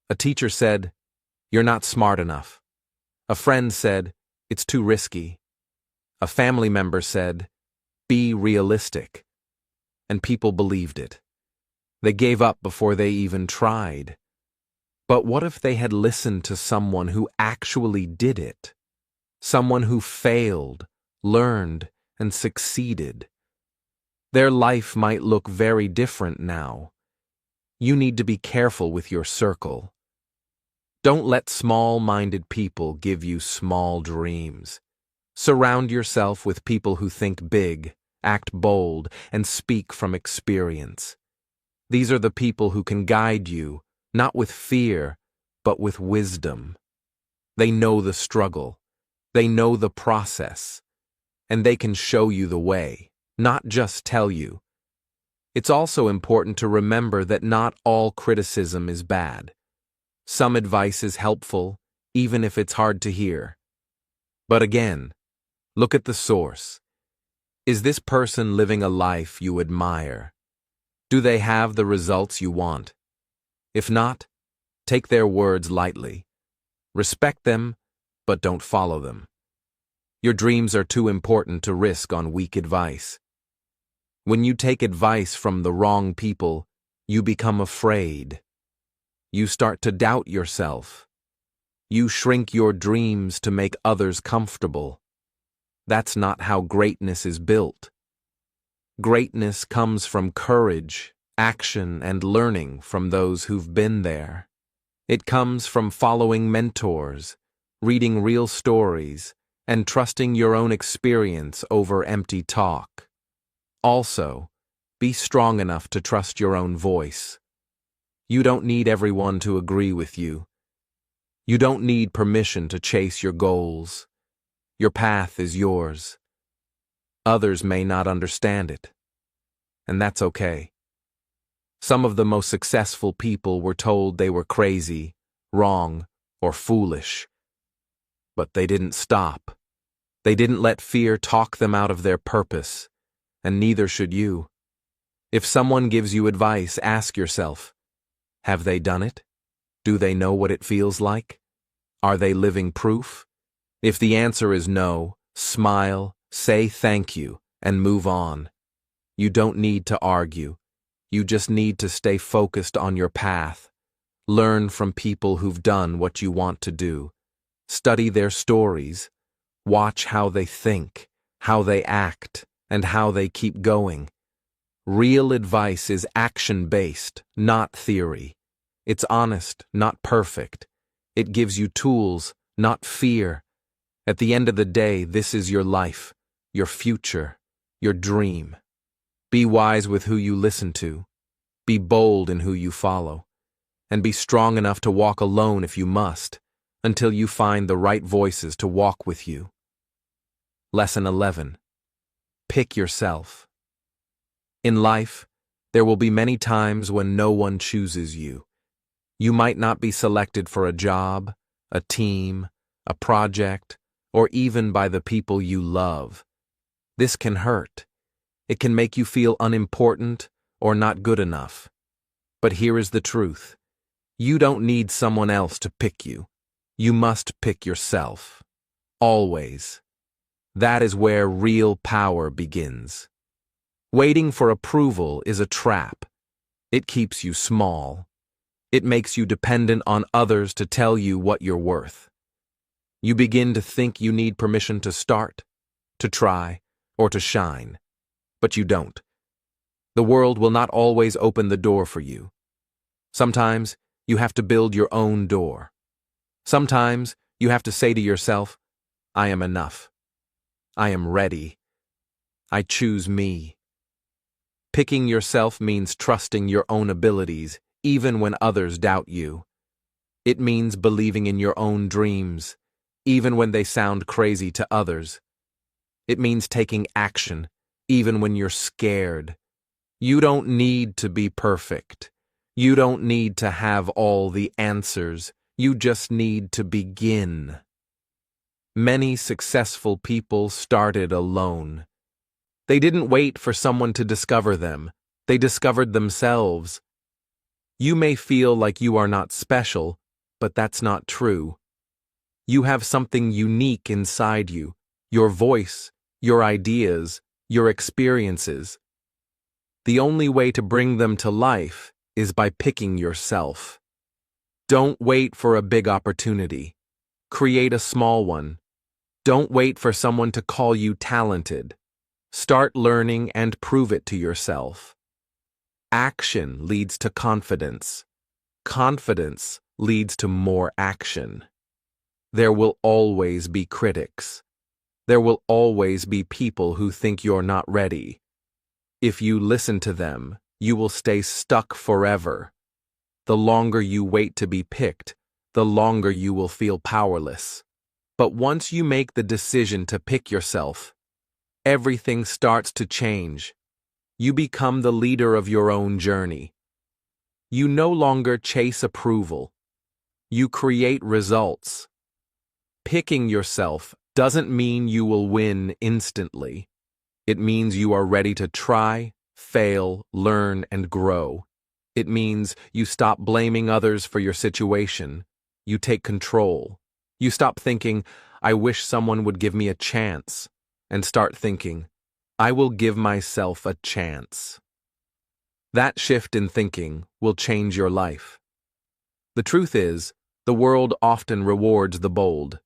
A teacher said, "You're not smart enough." A friend said, "It's too risky." A family member said, "Be realistic." And people believed it. They gave up before they even tried. But what if they had listened to someone who actually did it? Someone who failed, learned, and succeeded? Their life might look very different now. You need to be careful with your circle. Don't let small-minded people give you small dreams. Surround yourself with people who think big, act bold, and speak from experience. These are the people who can guide you, not with fear, but with wisdom. They know the struggle, they know the process, and they can show you the way, not just tell you. It's also important to remember that not all criticism is bad. Some advice is helpful, even if it's hard to hear. But again, look at the source. Is this person living a life you admire? Do they have the results you want? If not, take their words lightly. Respect them, but don't follow them. Your dreams are too important to risk on weak advice. When you take advice from the wrong people, you become afraid. You start to doubt yourself. You shrink your dreams to make others comfortable. That's not how greatness is built. Greatness comes from courage, action, and learning from those who've been there. It comes from following mentors, reading real stories, and trusting your own experience over empty talk. Also, be strong enough to trust your own voice. You don't need everyone to agree with you. You don't need permission to chase your goals. Your path is yours. Others may not understand it, and that's okay. Some of the most successful people were told they were crazy, wrong, or foolish. But they didn't stop. They didn't let fear talk them out of their purpose, and neither should you. If someone gives you advice, ask yourself, have they done it? Do they know what it feels like? Are they living proof? If the answer is no, smile, say thank you, and move on. You don't need to argue. You just need to stay focused on your path. Learn from people who've done what you want to do. Study their stories. Watch how they think, how they act, and how they keep going. Real advice is action-based, not theory. It's honest, not perfect. It gives you tools, not fear. At the end of the day, this is your life, your future, your dream. Be wise with who you listen to. Be bold in who you follow. And be strong enough to walk alone if you must, until you find the right voices to walk with you. Lesson 11. Pick yourself. In life, there will be many times when no one chooses you. You might not be selected for a job, a team, a project, or even by the people you love. This can hurt. It can make you feel unimportant or not good enough. But here is the truth. You don't need someone else to pick you. You must pick yourself. Always. That is where real power begins. Waiting for approval is a trap. It keeps you small. It makes you dependent on others to tell you what you're worth. You begin to think you need permission to start, to try, or to shine. But you don't. The world will not always open the door for you. Sometimes you have to build your own door. Sometimes you have to say to yourself, I am enough. I am ready. I choose me. Picking yourself means trusting your own abilities, even when others doubt you. It means believing in your own dreams, even when they sound crazy to others. It means taking action, even when you're scared. You don't need to be perfect. You don't need to have all the answers. You just need to begin. Many successful people started alone. They didn't wait for someone to discover them. They discovered themselves. You may feel like you are not special, but that's not true. You have something unique inside you, your voice, your ideas, your experiences. The only way to bring them to life is by picking yourself. Don't wait for a big opportunity. Create a small one. Don't wait for someone to call you talented. Start learning and prove it to yourself. Action leads to confidence. Confidence leads to more action. There will always be critics. There will always be people who think you're not ready. If you listen to them, you will stay stuck forever. The longer you wait to be picked, the longer you will feel powerless. But once you make the decision to pick yourself, everything starts to change. You become the leader of your own journey. You no longer chase approval. You create results. Picking yourself doesn't mean you will win instantly. It means you are ready to try, fail, learn, and grow. It means you stop blaming others for your situation. You take control. You stop thinking, I wish someone would give me a chance, and start thinking, I will give myself a chance. That shift in thinking will change your life. The truth is, the world often rewards the bold.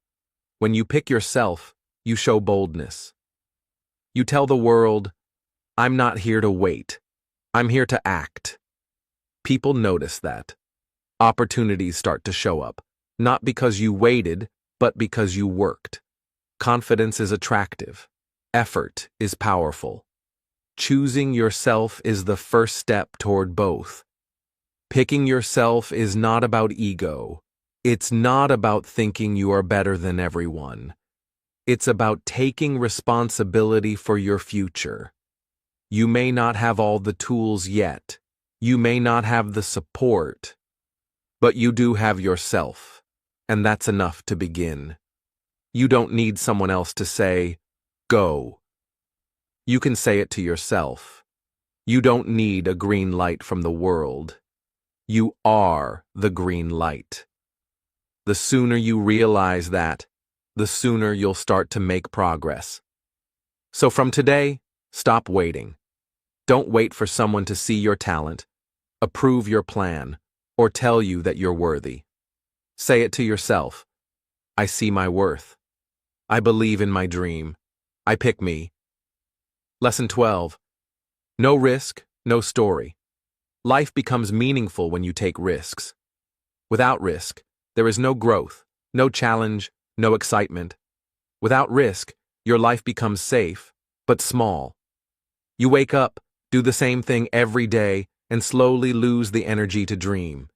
When you pick yourself, you show boldness. You tell the world, I'm not here to wait. I'm here to act. People notice that. Opportunities start to show up, not because you waited, but because you worked. Confidence is attractive. Effort is powerful. Choosing yourself is the first step toward both. Picking yourself is not about ego. It's not about thinking you are better than everyone. It's about taking responsibility for your future. You may not have all the tools yet. You may not have the support. But you do have yourself, and that's enough to begin. You don't need someone else to say, go. You can say it to yourself. You don't need a green light from the world. You are the green light. The sooner you realize that, the sooner you'll start to make progress. So from today, stop waiting. Don't wait for someone to see your talent, approve your plan, or tell you that you're worthy. Say it to yourself. I see my worth. I believe in my dream. I pick me. Lesson 12. No risk, no story. Life becomes meaningful when you take risks. Without risk, there is no growth, no challenge, no excitement. Without risk, your life becomes safe, but small. You wake up, do the same thing every day, and slowly lose the energy to dream.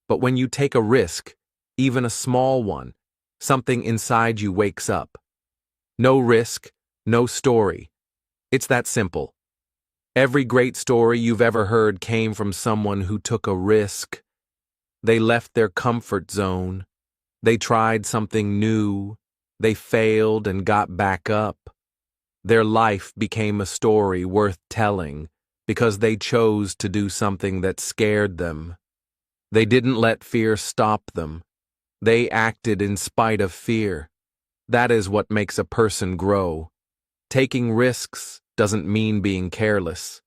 But when you take a risk, even a small one, something inside you wakes up. No risk, no story. It's that simple. Every great story you've ever heard came from someone who took a risk. They left their comfort zone. They tried something new. They failed and got back up. Their life became a story worth telling because they chose to do something that scared them. They didn't let fear stop them. They acted in spite of fear. That is what makes a person grow. Taking risks doesn't mean being careless.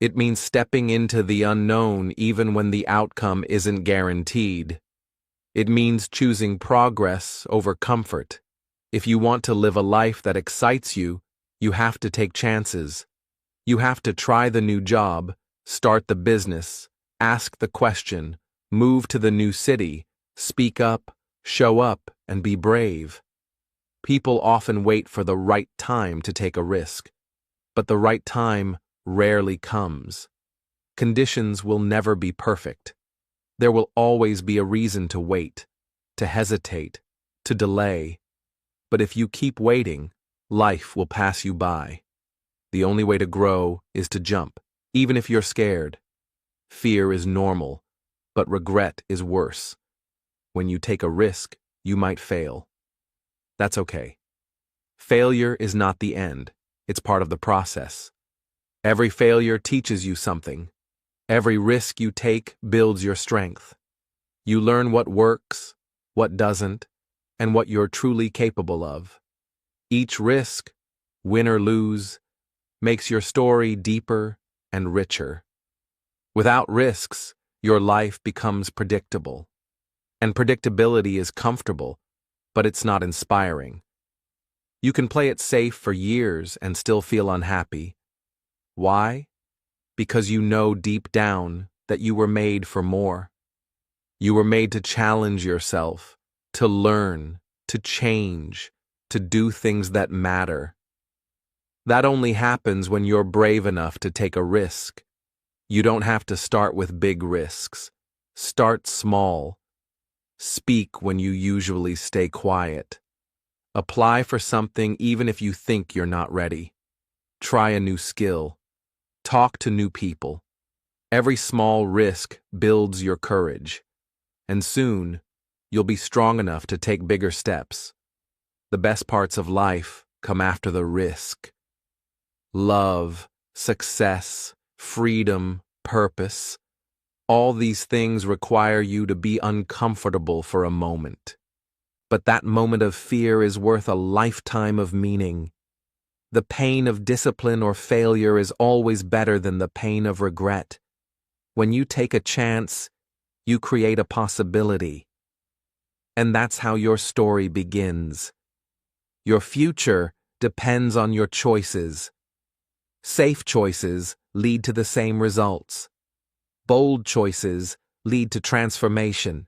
It means stepping into the unknown even when the outcome isn't guaranteed. It means choosing progress over comfort. If you want to live a life that excites you, you have to take chances. You have to try the new job, start the business, ask the question, move to the new city, speak up, show up, and be brave. People often wait for the right time to take a risk. But the right time rarely comes. Conditions will never be perfect. There will always be a reason to wait, to hesitate, to delay. But if you keep waiting, life will pass you by. The only way to grow is to jump, even if you're scared. Fear is normal, but regret is worse. When you take a risk, you might fail. That's okay. Failure is not the end. It's part of the process. Every failure teaches you something. Every risk you take builds your strength. You learn what works, what doesn't, and what you're truly capable of. Each risk, win or lose, makes your story deeper and richer. Without risks, your life becomes predictable. And predictability is comfortable, but it's not inspiring. You can play it safe for years and still feel unhappy. Why? Because you know deep down that you were made for more. You were made to challenge yourself, to learn, to change, to do things that matter. That only happens when you're brave enough to take a risk. You don't have to start with big risks. Start small. Speak when you usually stay quiet. Apply for something even if you think you're not ready. Try a new skill. Talk to new people. Every small risk builds your courage. And soon, you'll be strong enough to take bigger steps. The best parts of life come after the risk. Love, success, freedom, purpose. All these things require you to be uncomfortable for a moment. But that moment of fear is worth a lifetime of meaning. The pain of discipline or failure is always better than the pain of regret. When you take a chance, you create a possibility. And that's how your story begins. Your future depends on your choices. Safe choices lead to the same results. Bold choices lead to transformation.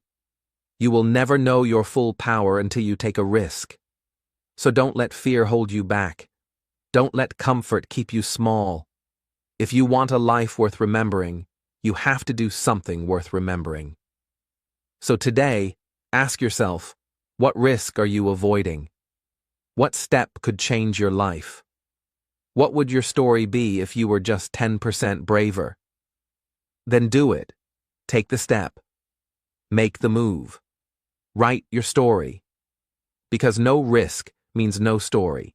You will never know your full power until you take a risk. So don't let fear hold you back. Don't let comfort keep you small. If you want a life worth remembering, you have to do something worth remembering. So today, ask yourself, what risk are you avoiding? What step could change your life? What would your story be if you were just 10% braver? Then do it. Take the step. Make the move. Write your story. Because no risk means no story,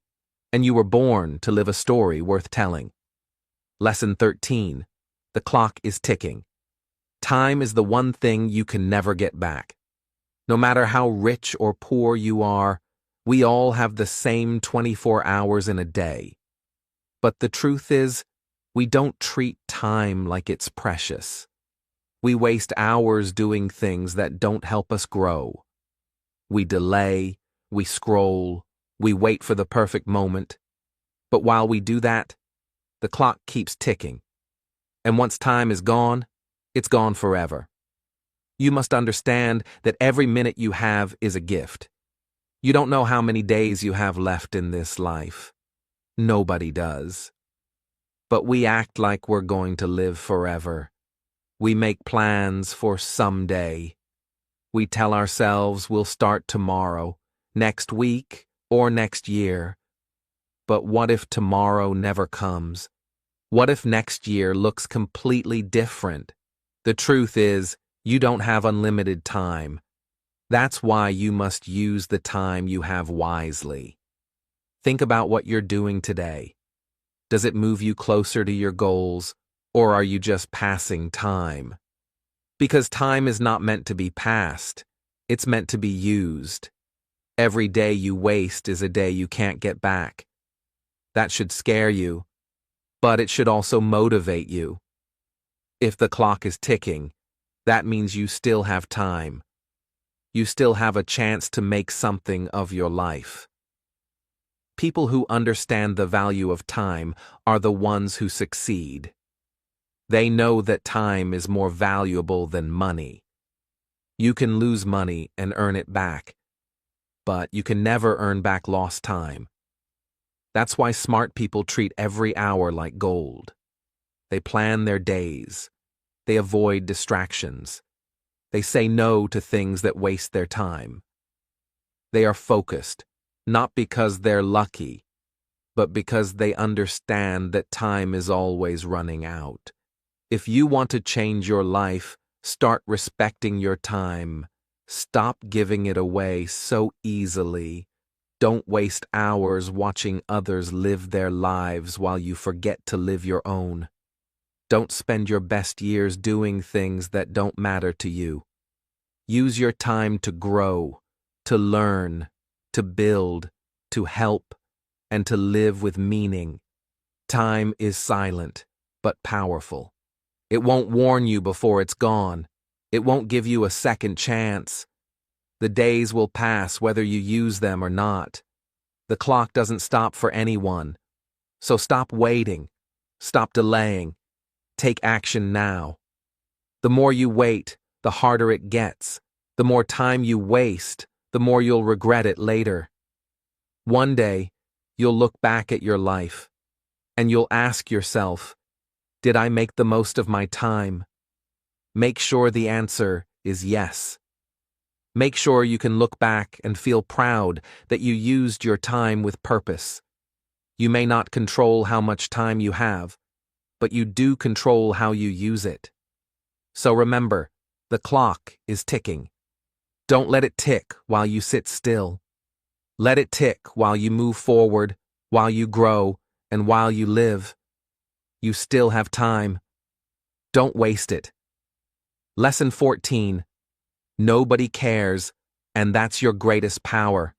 and you were born to live a story worth telling. Lesson 13. The clock is ticking. Time is the one thing you can never get back. No matter how rich or poor you are, we all have the same 24 hours in a day. But the truth is, we don't treat time like it's precious. We waste hours doing things that don't help us grow. We delay, we scroll, we wait for the perfect moment. But while we do that, the clock keeps ticking. And once time is gone, it's gone forever. You must understand that every minute you have is a gift. You don't know how many days you have left in this life. Nobody does. But we act like we're going to live forever. We make plans for someday. We tell ourselves we'll start tomorrow, next week, or next year. But what if tomorrow never comes? What if next year looks completely different? The truth is, you don't have unlimited time. That's why you must use the time you have wisely. Think about what you're doing today. Does it move you closer to your goals, or are you just passing time? Because time is not meant to be passed. It's meant to be used. Every day you waste is a day you can't get back. That should scare you, but it should also motivate you. If the clock is ticking, that means you still have time. You still have a chance to make something of your life. People who understand the value of time are the ones who succeed. They know that time is more valuable than money. You can lose money and earn it back, but you can never earn back lost time. That's why smart people treat every hour like gold. They plan their days. They avoid distractions. They say no to things that waste their time. They are focused, not because they're lucky, but because they understand that time is always running out. If you want to change your life, start respecting your time. Stop giving it away so easily. Don't waste hours watching others live their lives while you forget to live your own. Don't spend your best years doing things that don't matter to you. Use your time to grow, to learn, to build, to help, and to live with meaning. Time is silent, but powerful. It won't warn you before it's gone. It won't give you a second chance. The days will pass whether you use them or not. The clock doesn't stop for anyone. So stop waiting. Stop delaying. Take action now. The more you wait, the harder it gets. The more time you waste, the more you'll regret it later. One day, you'll look back at your life, and you'll ask yourself, did I make the most of my time? Make sure the answer is yes. Make sure you can look back and feel proud that you used your time with purpose. You may not control how much time you have, but you do control how you use it. So remember, the clock is ticking. Don't let it tick while you sit still. Let it tick while you move forward, while you grow, and while you live. You still have time. Don't waste it. Lesson 14. Nobody cares, and that's your greatest power.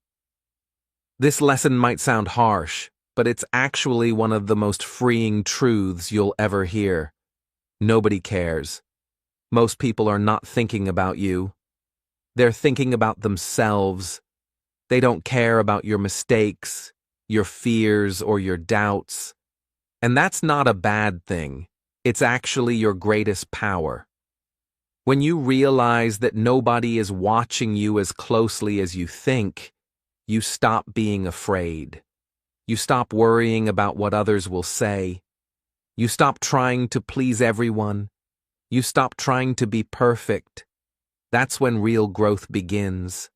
This lesson might sound harsh, but it's actually one of the most freeing truths you'll ever hear. Nobody cares. Most people are not thinking about you. They're thinking about themselves. They don't care about your mistakes, your fears, or your doubts. And that's not a bad thing. It's actually your greatest power. When you realize that nobody is watching you as closely as you think, you stop being afraid. You stop worrying about what others will say. You stop trying to please everyone. You stop trying to be perfect. That's when real growth begins.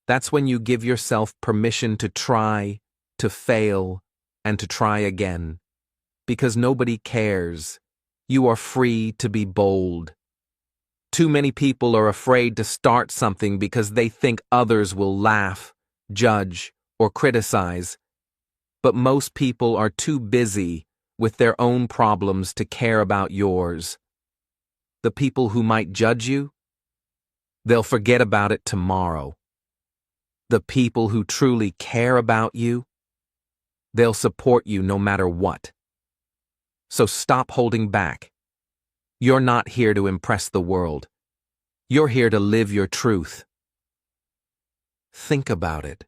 That's when you give yourself permission to try, to fail, and to try again. Because nobody cares. You are free to be bold. Too many people are afraid to start something because they think others will laugh, judge, or criticize. But most people are too busy with their own problems to care about yours. The people who might judge you, they'll forget about it tomorrow. The people who truly care about you, they'll support you no matter what. So stop holding back. You're not here to impress the world. You're here to live your truth. Think about it.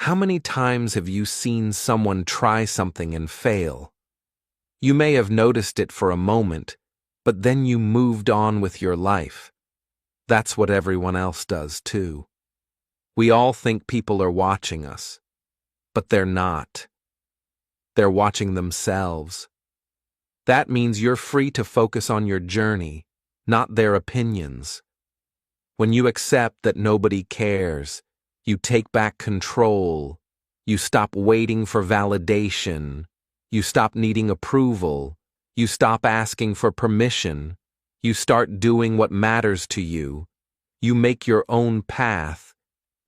How many times have you seen someone try something and fail? You may have noticed it for a moment, but then you moved on with your life. That's what everyone else does too. We all think people are watching us, but they're not. They're watching themselves. That means you're free to focus on your journey, not their opinions. When you accept that nobody cares, you take back control. You stop waiting for validation. You stop needing approval. You stop asking for permission. You start doing what matters to you. You make your own path,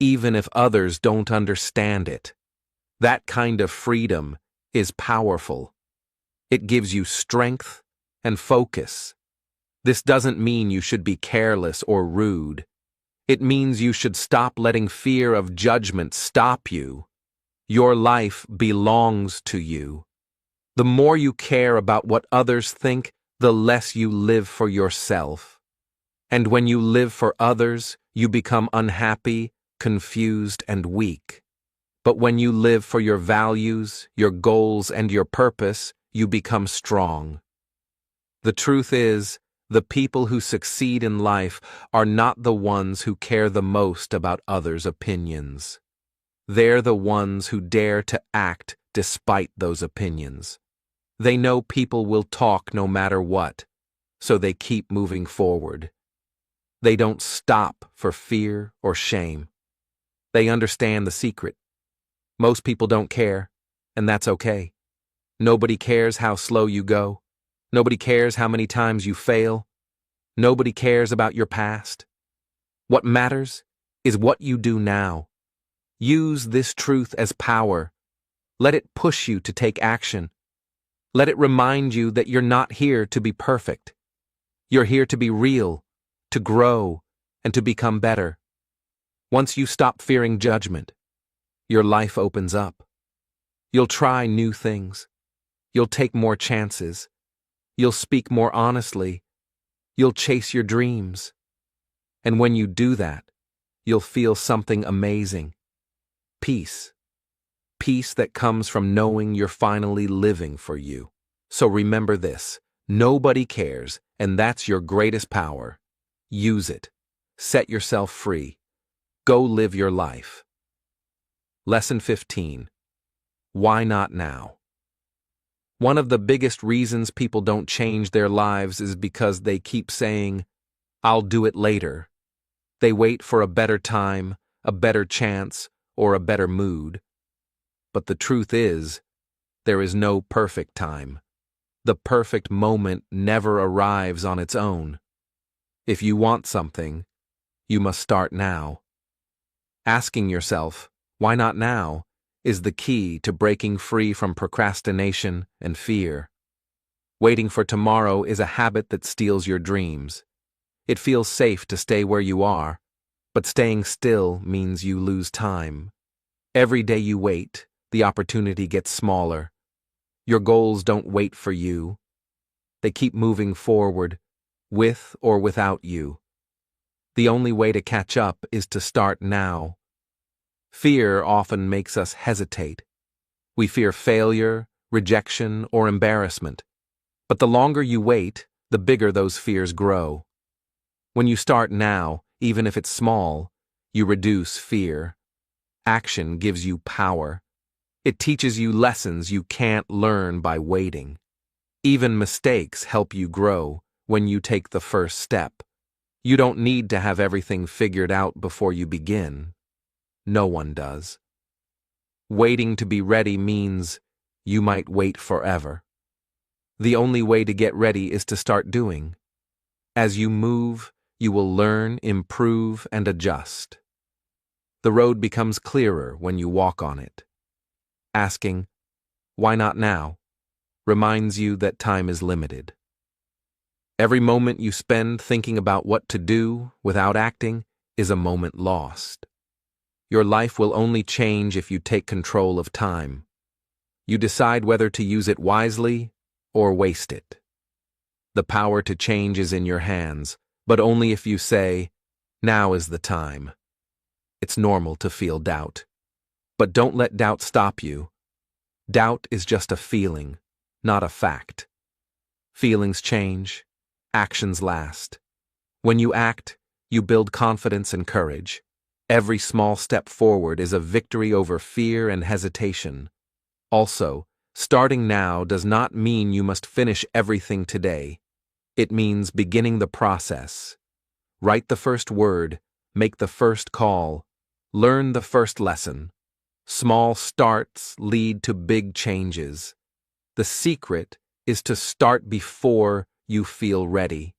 even if others don't understand it. That kind of freedom is powerful. It gives you strength and focus. This doesn't mean you should be careless or rude. It means you should stop letting fear of judgment stop you. Your life belongs to you. The more you care about what others think, the less you live for yourself. And when you live for others, you become unhappy, confused, and weak. But when you live for your values, your goals, and your purpose, you become strong. The truth is, the people who succeed in life are not the ones who care the most about others' opinions. They're the ones who dare to act despite those opinions. They know people will talk no matter what, so they keep moving forward. They don't stop for fear or shame. They understand the secret. Most people don't care, and that's okay. Nobody cares how slow you go. Nobody cares how many times you fail. Nobody cares about your past. What matters is what you do now. Use this truth as power. Let it push you to take action. Let it remind you that you're not here to be perfect. You're here to be real, to grow, and to become better. Once you stop fearing judgment, your life opens up. You'll try new things. You'll take more chances. You'll speak more honestly. You'll chase your dreams. And when you do that, you'll feel something amazing. Peace. Peace that comes from knowing you're finally living for you. So remember this, nobody cares, and that's your greatest power. Use it. Set yourself free. Go live your life. Lesson 15. Why not now? One of the biggest reasons people don't change their lives is because they keep saying, "I'll do it later." They wait for a better time, a better chance, or a better mood. But the truth is, there is no perfect time. The perfect moment never arrives on its own. If you want something, you must start now. Asking yourself, "Why not now?" is the key to breaking free from procrastination and fear. Waiting for tomorrow is a habit that steals your dreams. It feels safe to stay where you are, but staying still means you lose time. Every day you wait, the opportunity gets smaller. Your goals don't wait for you. They keep moving forward, with or without you. The only way to catch up is to start now. Fear often makes us hesitate. We fear failure, rejection, or embarrassment. But the longer you wait, the bigger those fears grow. When you start now, even if it's small, you reduce fear. Action gives you power. It teaches you lessons you can't learn by waiting. Even mistakes help you grow when you take the first step. You don't need to have everything figured out before you begin. No one does. Waiting to be ready means you might wait forever. The only way to get ready is to start doing. As you move, you will learn, improve, and adjust. The road becomes clearer when you walk on it. Asking, "Why not now?" reminds you that time is limited. Every moment you spend thinking about what to do without acting is a moment lost. Your life will only change if you take control of time. You decide whether to use it wisely or waste it. The power to change is in your hands, but only if you say, "Now is the time." It's normal to feel doubt. But don't let doubt stop you. Doubt is just a feeling, not a fact. Feelings change, actions last. When you act, you build confidence and courage. Every small step forward is a victory over fear and hesitation. Also, starting now does not mean you must finish everything today. It means beginning the process. Write the first word, make the first call, learn the first lesson. Small starts lead to big changes. The secret is to start before you feel ready.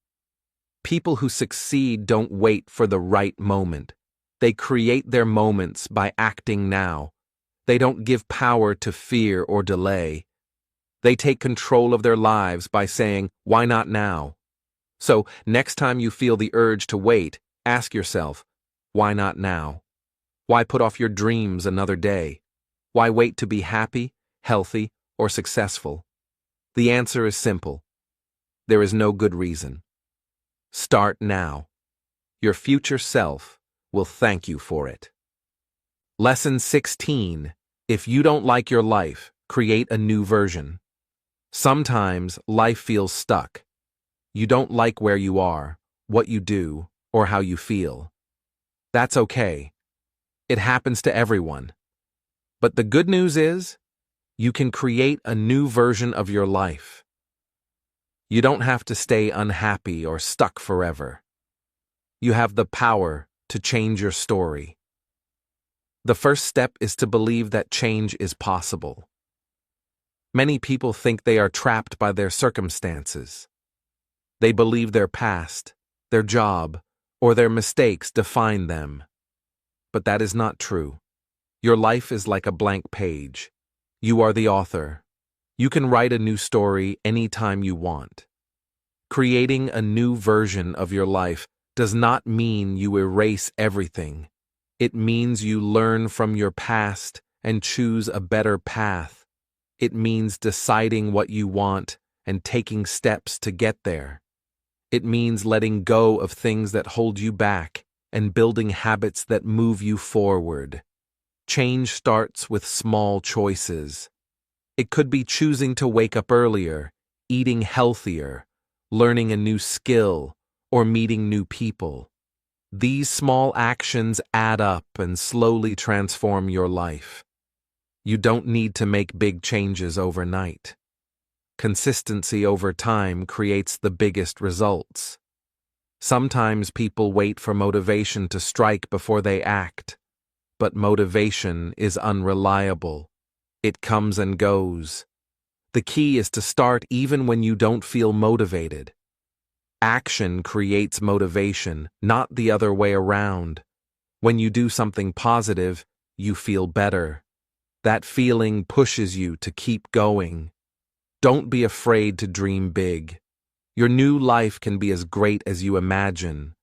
People who succeed don't wait for the right moment. They create their moments by acting now. They don't give power to fear or delay. They take control of their lives by saying, "Why not now?" So, next time you feel the urge to wait, ask yourself, why not now? Why put off your dreams another day? Why wait to be happy, healthy, or successful? The answer is simple. There is no good reason. Start now. Your future self will thank you for it. Lesson 16. If you don't like your life, create a new version. Sometimes life feels stuck. You don't like where you are, what you do, or how you feel. That's okay. It happens to everyone. But the good news is, you can create a new version of your life. You don't have to stay unhappy or stuck forever. You have the power to change your story. The first step is to believe that change is possible. Many people think they are trapped by their circumstances. They believe their past, their job, or their mistakes define them. But that is not true. Your life is like a blank page. You are the author. You can write a new story anytime you want. Creating a new version of your life does not mean you erase everything. It means you learn from your past and choose a better path. It means deciding what you want and taking steps to get there. It means letting go of things that hold you back and building habits that move you forward. Change starts with small choices. It could be choosing to wake up earlier, eating healthier, learning a new skill, or meeting new people. These small actions add up and slowly transform your life. You don't need to make big changes overnight. Consistency over time creates the biggest results. Sometimes people wait for motivation to strike before they act, but motivation is unreliable. It comes and goes. The key is to start even when you don't feel motivated. Action creates motivation, not the other way around. When you do something positive, you feel better. That feeling pushes you to keep going. Don't be afraid to dream big. Your new life can be as great as you imagine.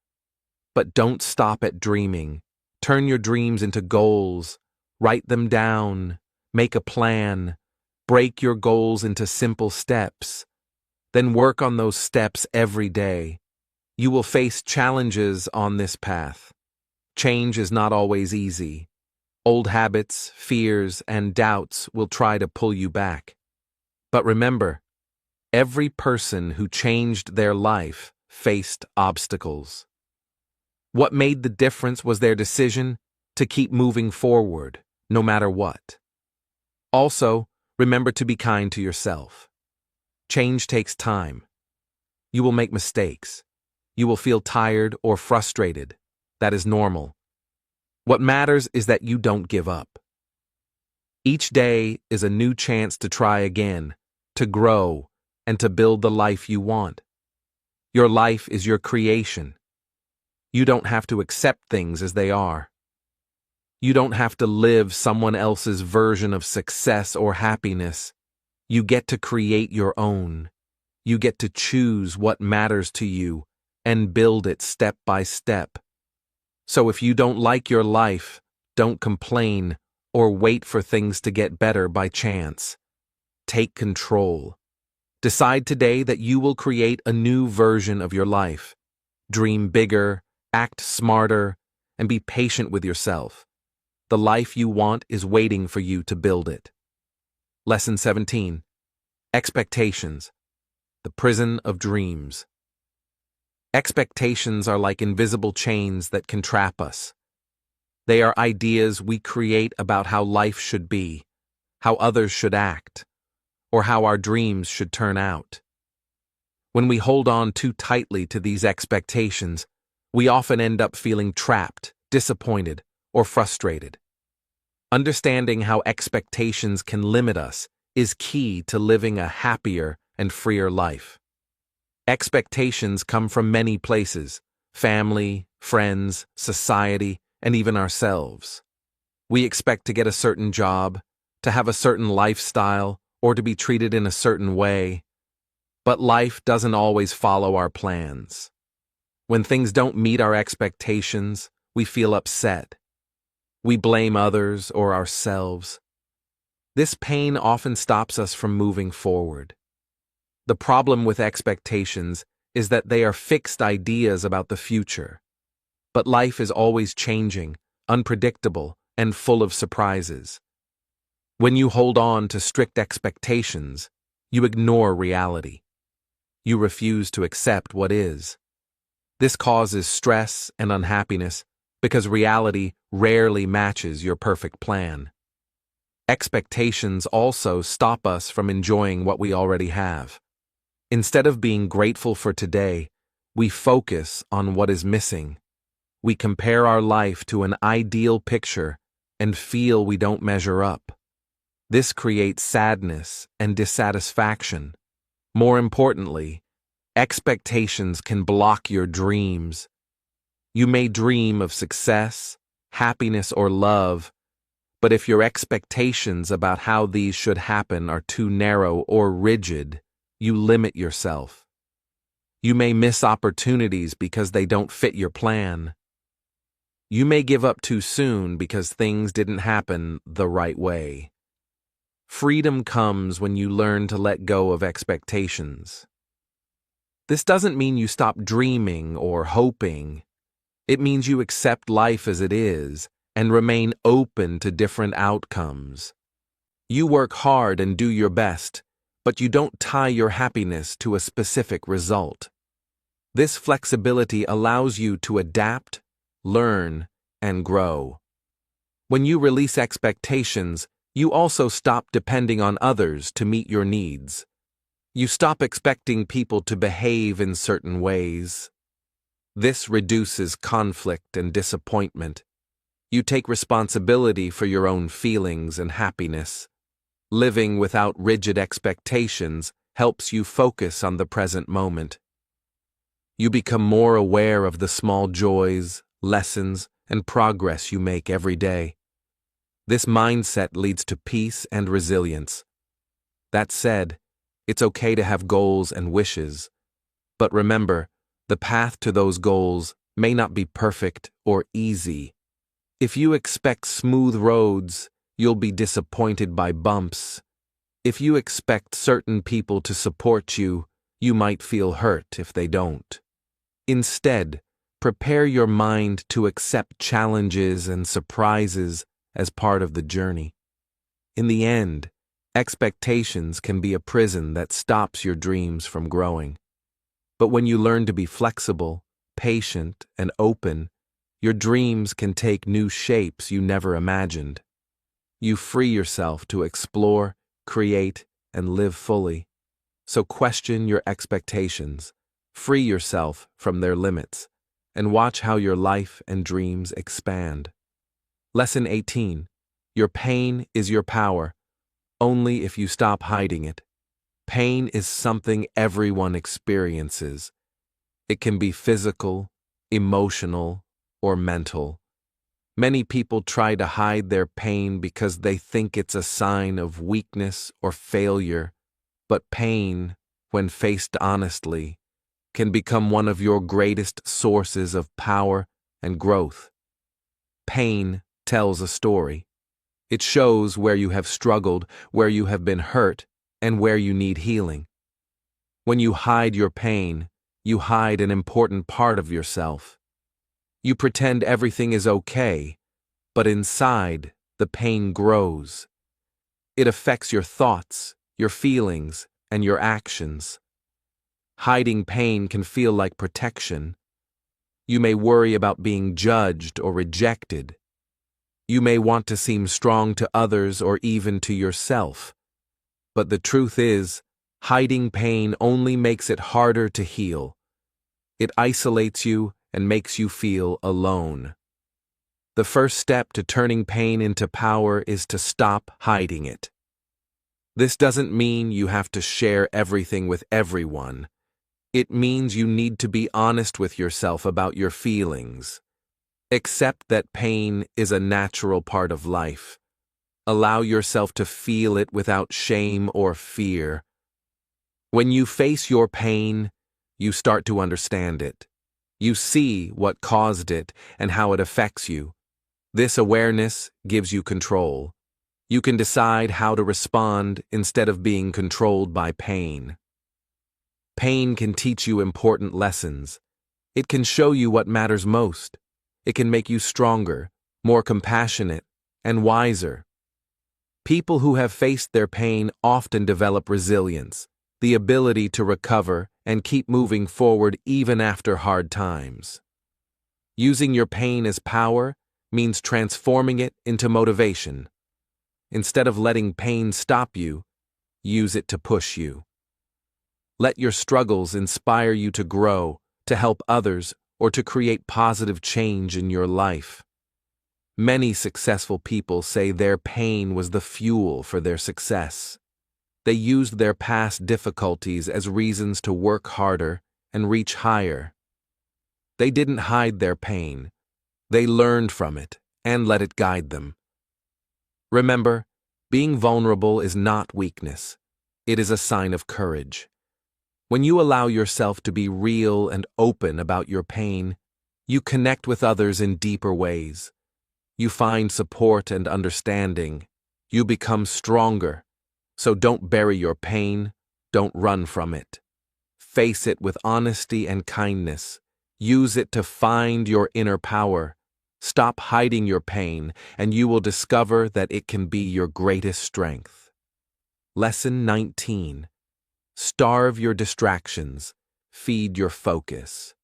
But don't stop at dreaming. Turn your dreams into goals. Write them down. Make a plan. Break your goals into simple steps. Then work on those steps every day. You will face challenges on this path. Change is not always easy. Old habits, fears, and doubts will try to pull you back. But remember, every person who changed their life faced obstacles. What made the difference was their decision to keep moving forward, no matter what. Also, remember to be kind to yourself. Change takes time. You will make mistakes. You will feel tired or frustrated. That is normal. What matters is that you don't give up. Each day is a new chance to try again, to grow, and to build the life you want. Your life is your creation. You don't have to accept things as they are. You don't have to live someone else's version of success or happiness. You get to create your own. You get to choose what matters to you and build it step by step. So if you don't like your life, don't complain or wait for things to get better by chance. Take control. Decide today that you will create a new version of your life. Dream bigger, act smarter, and be patient with yourself. The life you want is waiting for you to build it. Lesson 17. Expectations. The prison of dreams. Expectations are like invisible chains that can trap us. They are ideas we create about how life should be, how others should act, or how our dreams should turn out. When we hold on too tightly to these expectations, we often end up feeling trapped, disappointed, or frustrated. Understanding how expectations can limit us is key to living a happier and freer life. Expectations come from many places: family, friends, society, and even ourselves. We expect to get a certain job, to have a certain lifestyle, or to be treated in a certain way. But life doesn't always follow our plans. When things don't meet our expectations, we feel upset. We blame others or ourselves. This pain often stops us from moving forward. The problem with expectations is that they are fixed ideas about the future. But life is always changing, unpredictable, and full of surprises. When you hold on to strict expectations, you ignore reality. You refuse to accept what is. This causes stress and unhappiness because reality rarely matches your perfect plan. Expectations also stop us from enjoying what we already have. Instead of being grateful for today, we focus on what is missing. We compare our life to an ideal picture and feel we don't measure up. This creates sadness and dissatisfaction. More importantly, expectations can block your dreams. You may dream of success, happiness, or love, but if your expectations about how these should happen are too narrow or rigid, you limit yourself. You may miss opportunities because they don't fit your plan. You may give up too soon because things didn't happen the right way. Freedom comes when you learn to let go of expectations. This doesn't mean you stop dreaming or hoping. It means you accept life as it is and remain open to different outcomes. You work hard and do your best, but you don't tie your happiness to a specific result. This flexibility allows you to adapt, learn, and grow. When you release expectations, you also stop depending on others to meet your needs. You stop expecting people to behave in certain ways. This reduces conflict and disappointment. You take responsibility for your own feelings and happiness. Living without rigid expectations helps you focus on the present moment. You become more aware of the small joys, lessons, and progress you make every day. This mindset leads to peace and resilience. That said, it's okay to have goals and wishes, but remember, the path to those goals may not be perfect or easy. If you expect smooth roads, you'll be disappointed by bumps. If you expect certain people to support you, you might feel hurt if they don't. Instead, prepare your mind to accept challenges and surprises as part of the journey. In the end, expectations can be a prison that stops your dreams from growing. But when you learn to be flexible, patient, and open, your dreams can take new shapes you never imagined. You free yourself to explore, create, and live fully. So question your expectations, free yourself from their limits, and watch how your life and dreams expand. Lesson 18. Your pain is your power, only if you stop hiding it. Pain is something everyone experiences. It can be physical, emotional, or mental. Many people try to hide their pain because they think it's a sign of weakness or failure, but pain, when faced honestly, can become one of your greatest sources of power and growth. Pain tells a story. It shows where you have struggled, where you have been hurt, and where you need healing. When you hide your pain, you hide an important part of yourself. You pretend everything is okay, but inside, the pain grows. It affects your thoughts, your feelings, and your actions. Hiding pain can feel like protection. You may worry about being judged or rejected. You may want to seem strong to others or even to yourself. But the truth is, hiding pain only makes it harder to heal. It isolates you and makes you feel alone. The first step to turning pain into power is to stop hiding it. This doesn't mean you have to share everything with everyone. It means you need to be honest with yourself about your feelings. Accept that pain is a natural part of life. Allow yourself to feel it without shame or fear. When you face your pain, you start to understand it. You see what caused it and how it affects you. This awareness gives you control. You can decide how to respond instead of being controlled by pain. Pain can teach you important lessons. It can show you what matters most. It can make you stronger, more compassionate, and wiser. People who have faced their pain often develop resilience, the ability to recover and keep moving forward even after hard times. Using your pain as power means transforming it into motivation. Instead of letting pain stop you, use it to push you. Let your struggles inspire you to grow, to help others, or to create positive change in your life. Many successful people say their pain was the fuel for their success. They used their past difficulties as reasons to work harder and reach higher. They didn't hide their pain. They learned from it and let it guide them. Remember, being vulnerable is not weakness. It is a sign of courage. When you allow yourself to be real and open about your pain, you connect with others in deeper ways. You find support and understanding. You become stronger. So don't bury your pain. Don't run from it. Face it with honesty and kindness. Use it to find your inner power. Stop hiding your pain, and you will discover that it can be your greatest strength. Lesson 19. Starve your distractions. Feed your focus.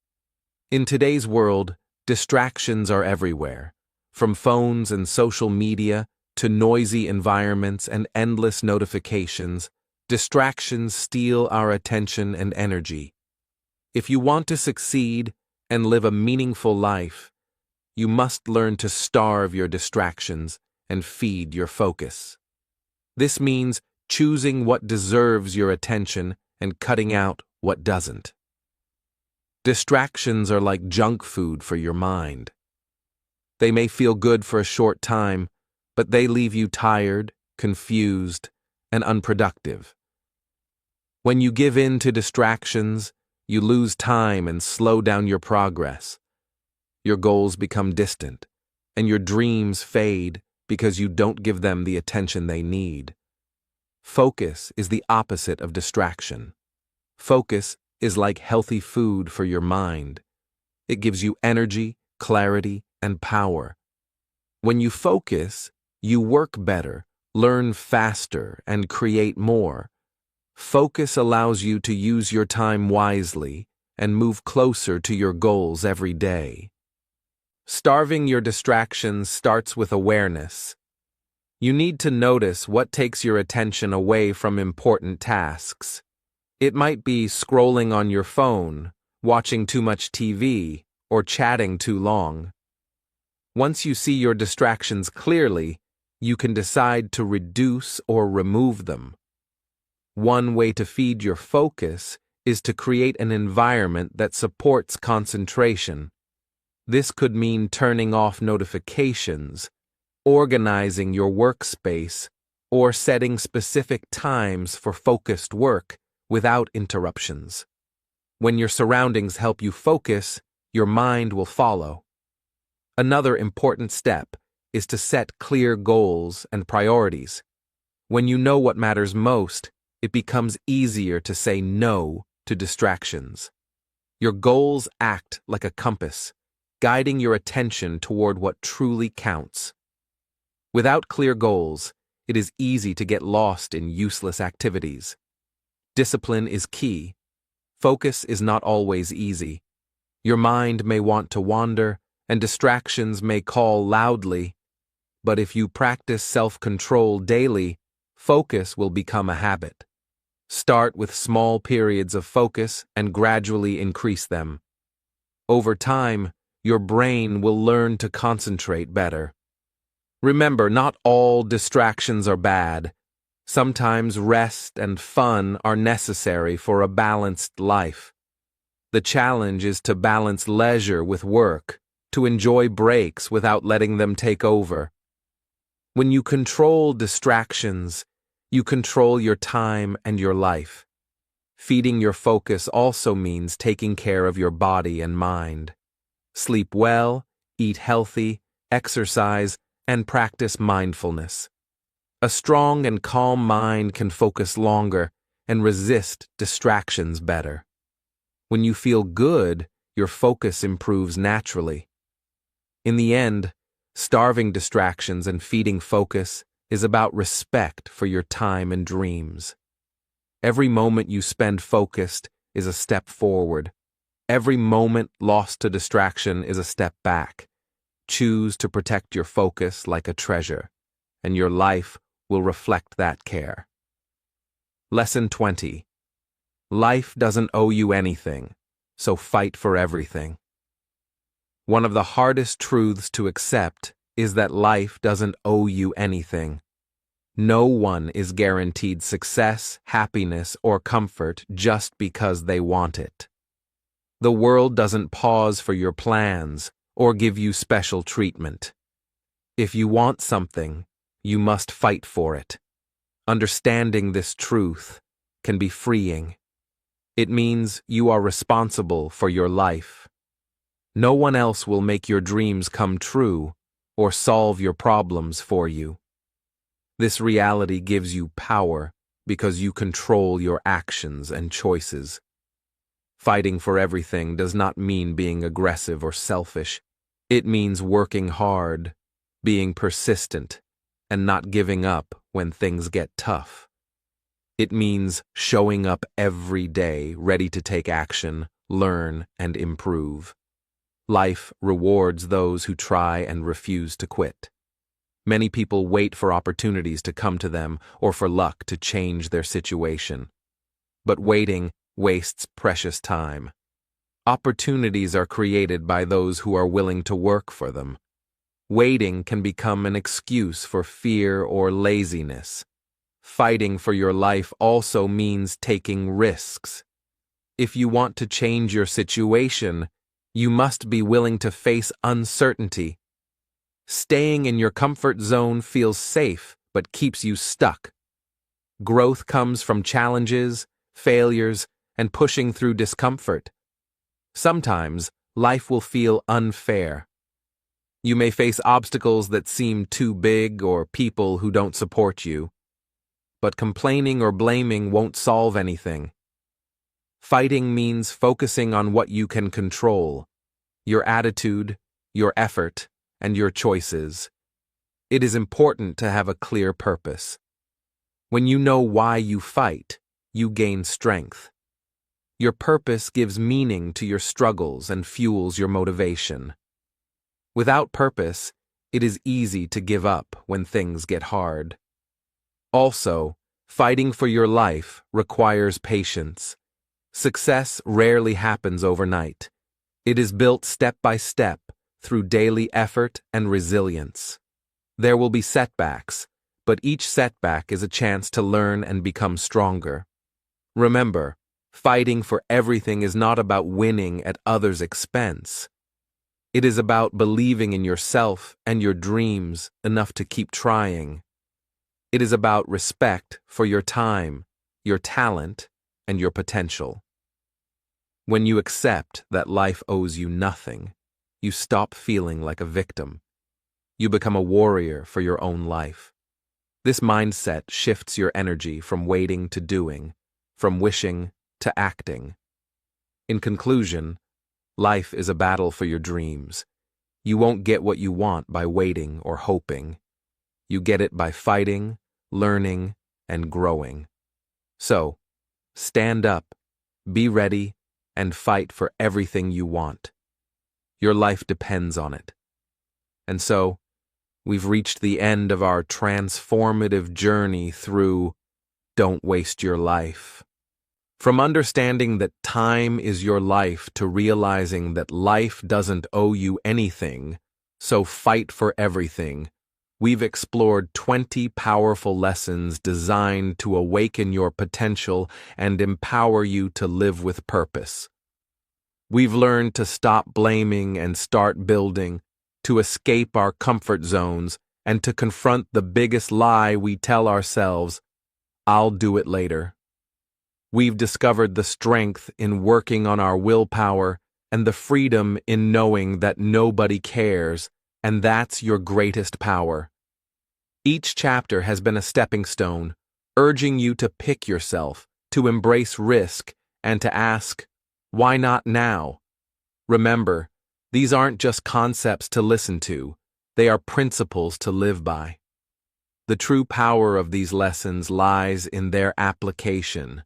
In today's world, distractions are everywhere. From phones and social media to noisy environments and endless notifications, distractions steal our attention and energy. If you want to succeed and live a meaningful life, you must learn to starve your distractions and feed your focus. This means choosing what deserves your attention and cutting out what doesn't. Distractions are like junk food for your mind. They may feel good for a short time, but they leave you tired, confused, and unproductive. When you give in to distractions, you lose time and slow down your progress. Your goals become distant, and your dreams fade because you don't give them the attention they need. Focus is the opposite of distraction. Focus is like healthy food for your mind. It gives you energy, clarity, and power. When you focus, you work better, learn faster, and create more. Focus allows you to use your time wisely and move closer to your goals every day. Starving your distractions starts with awareness. You need to notice what takes your attention away from important tasks. It might be scrolling on your phone, watching too much TV, or chatting too long. Once you see your distractions clearly, you can decide to reduce or remove them. One way to feed your focus is to create an environment that supports concentration. This could mean turning off notifications, organizing your workspace, or setting specific times for focused work without interruptions. When your surroundings help you focus, your mind will follow. Another important step is to set clear goals and priorities. When you know what matters most, it becomes easier to say no to distractions. Your goals act like a compass, guiding your attention toward what truly counts. Without clear goals, it is easy to get lost in useless activities. Discipline is key. Focus is not always easy. Your mind may want to wander, and distractions may call loudly. But if you practice self-control daily, focus will become a habit. Start with small periods of focus and gradually increase them. Over time, your brain will learn to concentrate better. Remember, not all distractions are bad. Sometimes rest and fun are necessary for a balanced life. The challenge is to balance leisure with work, to enjoy breaks without letting them take over. When you control distractions, you control your time and your life. Feeding your focus also means taking care of your body and mind. Sleep well, eat healthy, exercise, and practice mindfulness. A strong and calm mind can focus longer and resist distractions better. When you feel good, your focus improves naturally. In the end, starving distractions and feeding focus is about respect for your time and dreams. Every moment you spend focused is a step forward. Every moment lost to distraction is a step back. Choose to protect your focus like a treasure, and your life will reflect that care. Lesson 20. Life doesn't owe you anything, so fight for everything. One of the hardest truths to accept is that life doesn't owe you anything. No one is guaranteed success, happiness, or comfort just because they want it. The world doesn't pause for your plans or give you special treatment. If you want something, you must fight for it. Understanding this truth can be freeing. It means you are responsible for your life. No one else will make your dreams come true or solve your problems for you. This reality gives you power because you control your actions and choices. Fighting for everything does not mean being aggressive or selfish. It means working hard, being persistent, and not giving up when things get tough. It means showing up every day, ready to take action, learn, and improve. Life rewards those who try and refuse to quit. Many people wait for opportunities to come to them or for luck to change their situation. But waiting wastes precious time. Opportunities are created by those who are willing to work for them. Waiting can become an excuse for fear or laziness. Fighting for your life also means taking risks. If you want to change your situation, you must be willing to face uncertainty. Staying in your comfort zone feels safe but keeps you stuck. Growth comes from challenges, failures, and pushing through discomfort. Sometimes, life will feel unfair. You may face obstacles that seem too big or people who don't support you. But complaining or blaming won't solve anything. Fighting means focusing on what you can control: your attitude, your effort, and your choices. It is important to have a clear purpose. When you know why you fight, you gain strength. Your purpose gives meaning to your struggles and fuels your motivation. Without purpose, it is easy to give up when things get hard. Also, fighting for your life requires patience. Success rarely happens overnight. It is built step by step through daily effort and resilience. There will be setbacks, but each setback is a chance to learn and become stronger. Remember, fighting for everything is not about winning at others' expense. It is about believing in yourself and your dreams enough to keep trying. It is about respect for your time, your talent, and your potential. When you accept that life owes you nothing, you stop feeling like a victim. You become a warrior for your own life. This mindset shifts your energy from waiting to doing, from wishing to acting. In conclusion, life is a battle for your dreams. You won't get what you want by waiting or hoping. You get it by fighting, learning, and growing. So, stand up, be ready, and fight for everything you want. Your life depends on it. And so, we've reached the end of our transformative journey through Don't Waste Your Life. From understanding that time is your life to realizing that life doesn't owe you anything, so fight for everything, we've explored 20 powerful lessons designed to awaken your potential and empower you to live with purpose. We've learned to stop blaming and start building, to escape our comfort zones, and to confront the biggest lie we tell ourselves: I'll do it later. We've discovered the strength in working on our willpower and the freedom in knowing that nobody cares, and that's your greatest power. Each chapter has been a stepping stone, urging you to pick yourself, to embrace risk, and to ask, why not now? Remember, these aren't just concepts to listen to, they are principles to live by. The true power of these lessons lies in their application.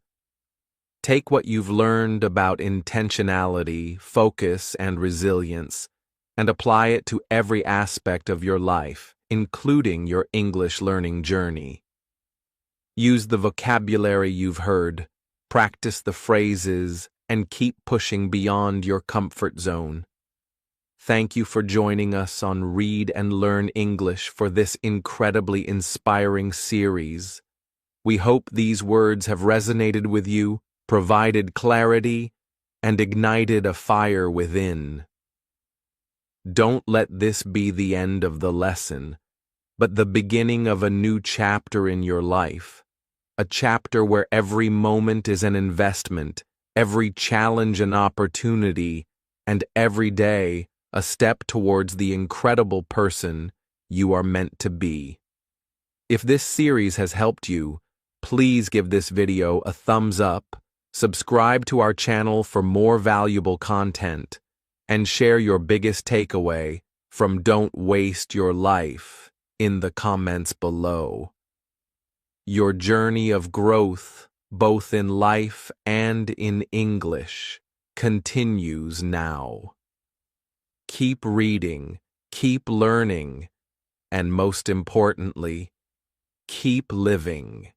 Take what you've learned about intentionality, focus, and resilience, and apply it to every aspect of your life, including your English learning journey. Use the vocabulary you've heard, practice the phrases, and keep pushing beyond your comfort zone. Thank you for joining us on Read and Learn English for this incredibly inspiring series. We hope these words have resonated with you, provided clarity, and ignited a fire within. Don't let this be the end of the lesson, but the beginning of a new chapter in your life. A chapter where every moment is an investment, every challenge an opportunity, and every day a step towards the incredible person you are meant to be. If this series has helped you, please give this video a thumbs up, subscribe to our channel for more valuable content, and share your biggest takeaway from Don't Waste Your Life in the comments below. Your journey of growth, both in life and in English, continues now. Keep reading, keep learning, and most importantly, keep living.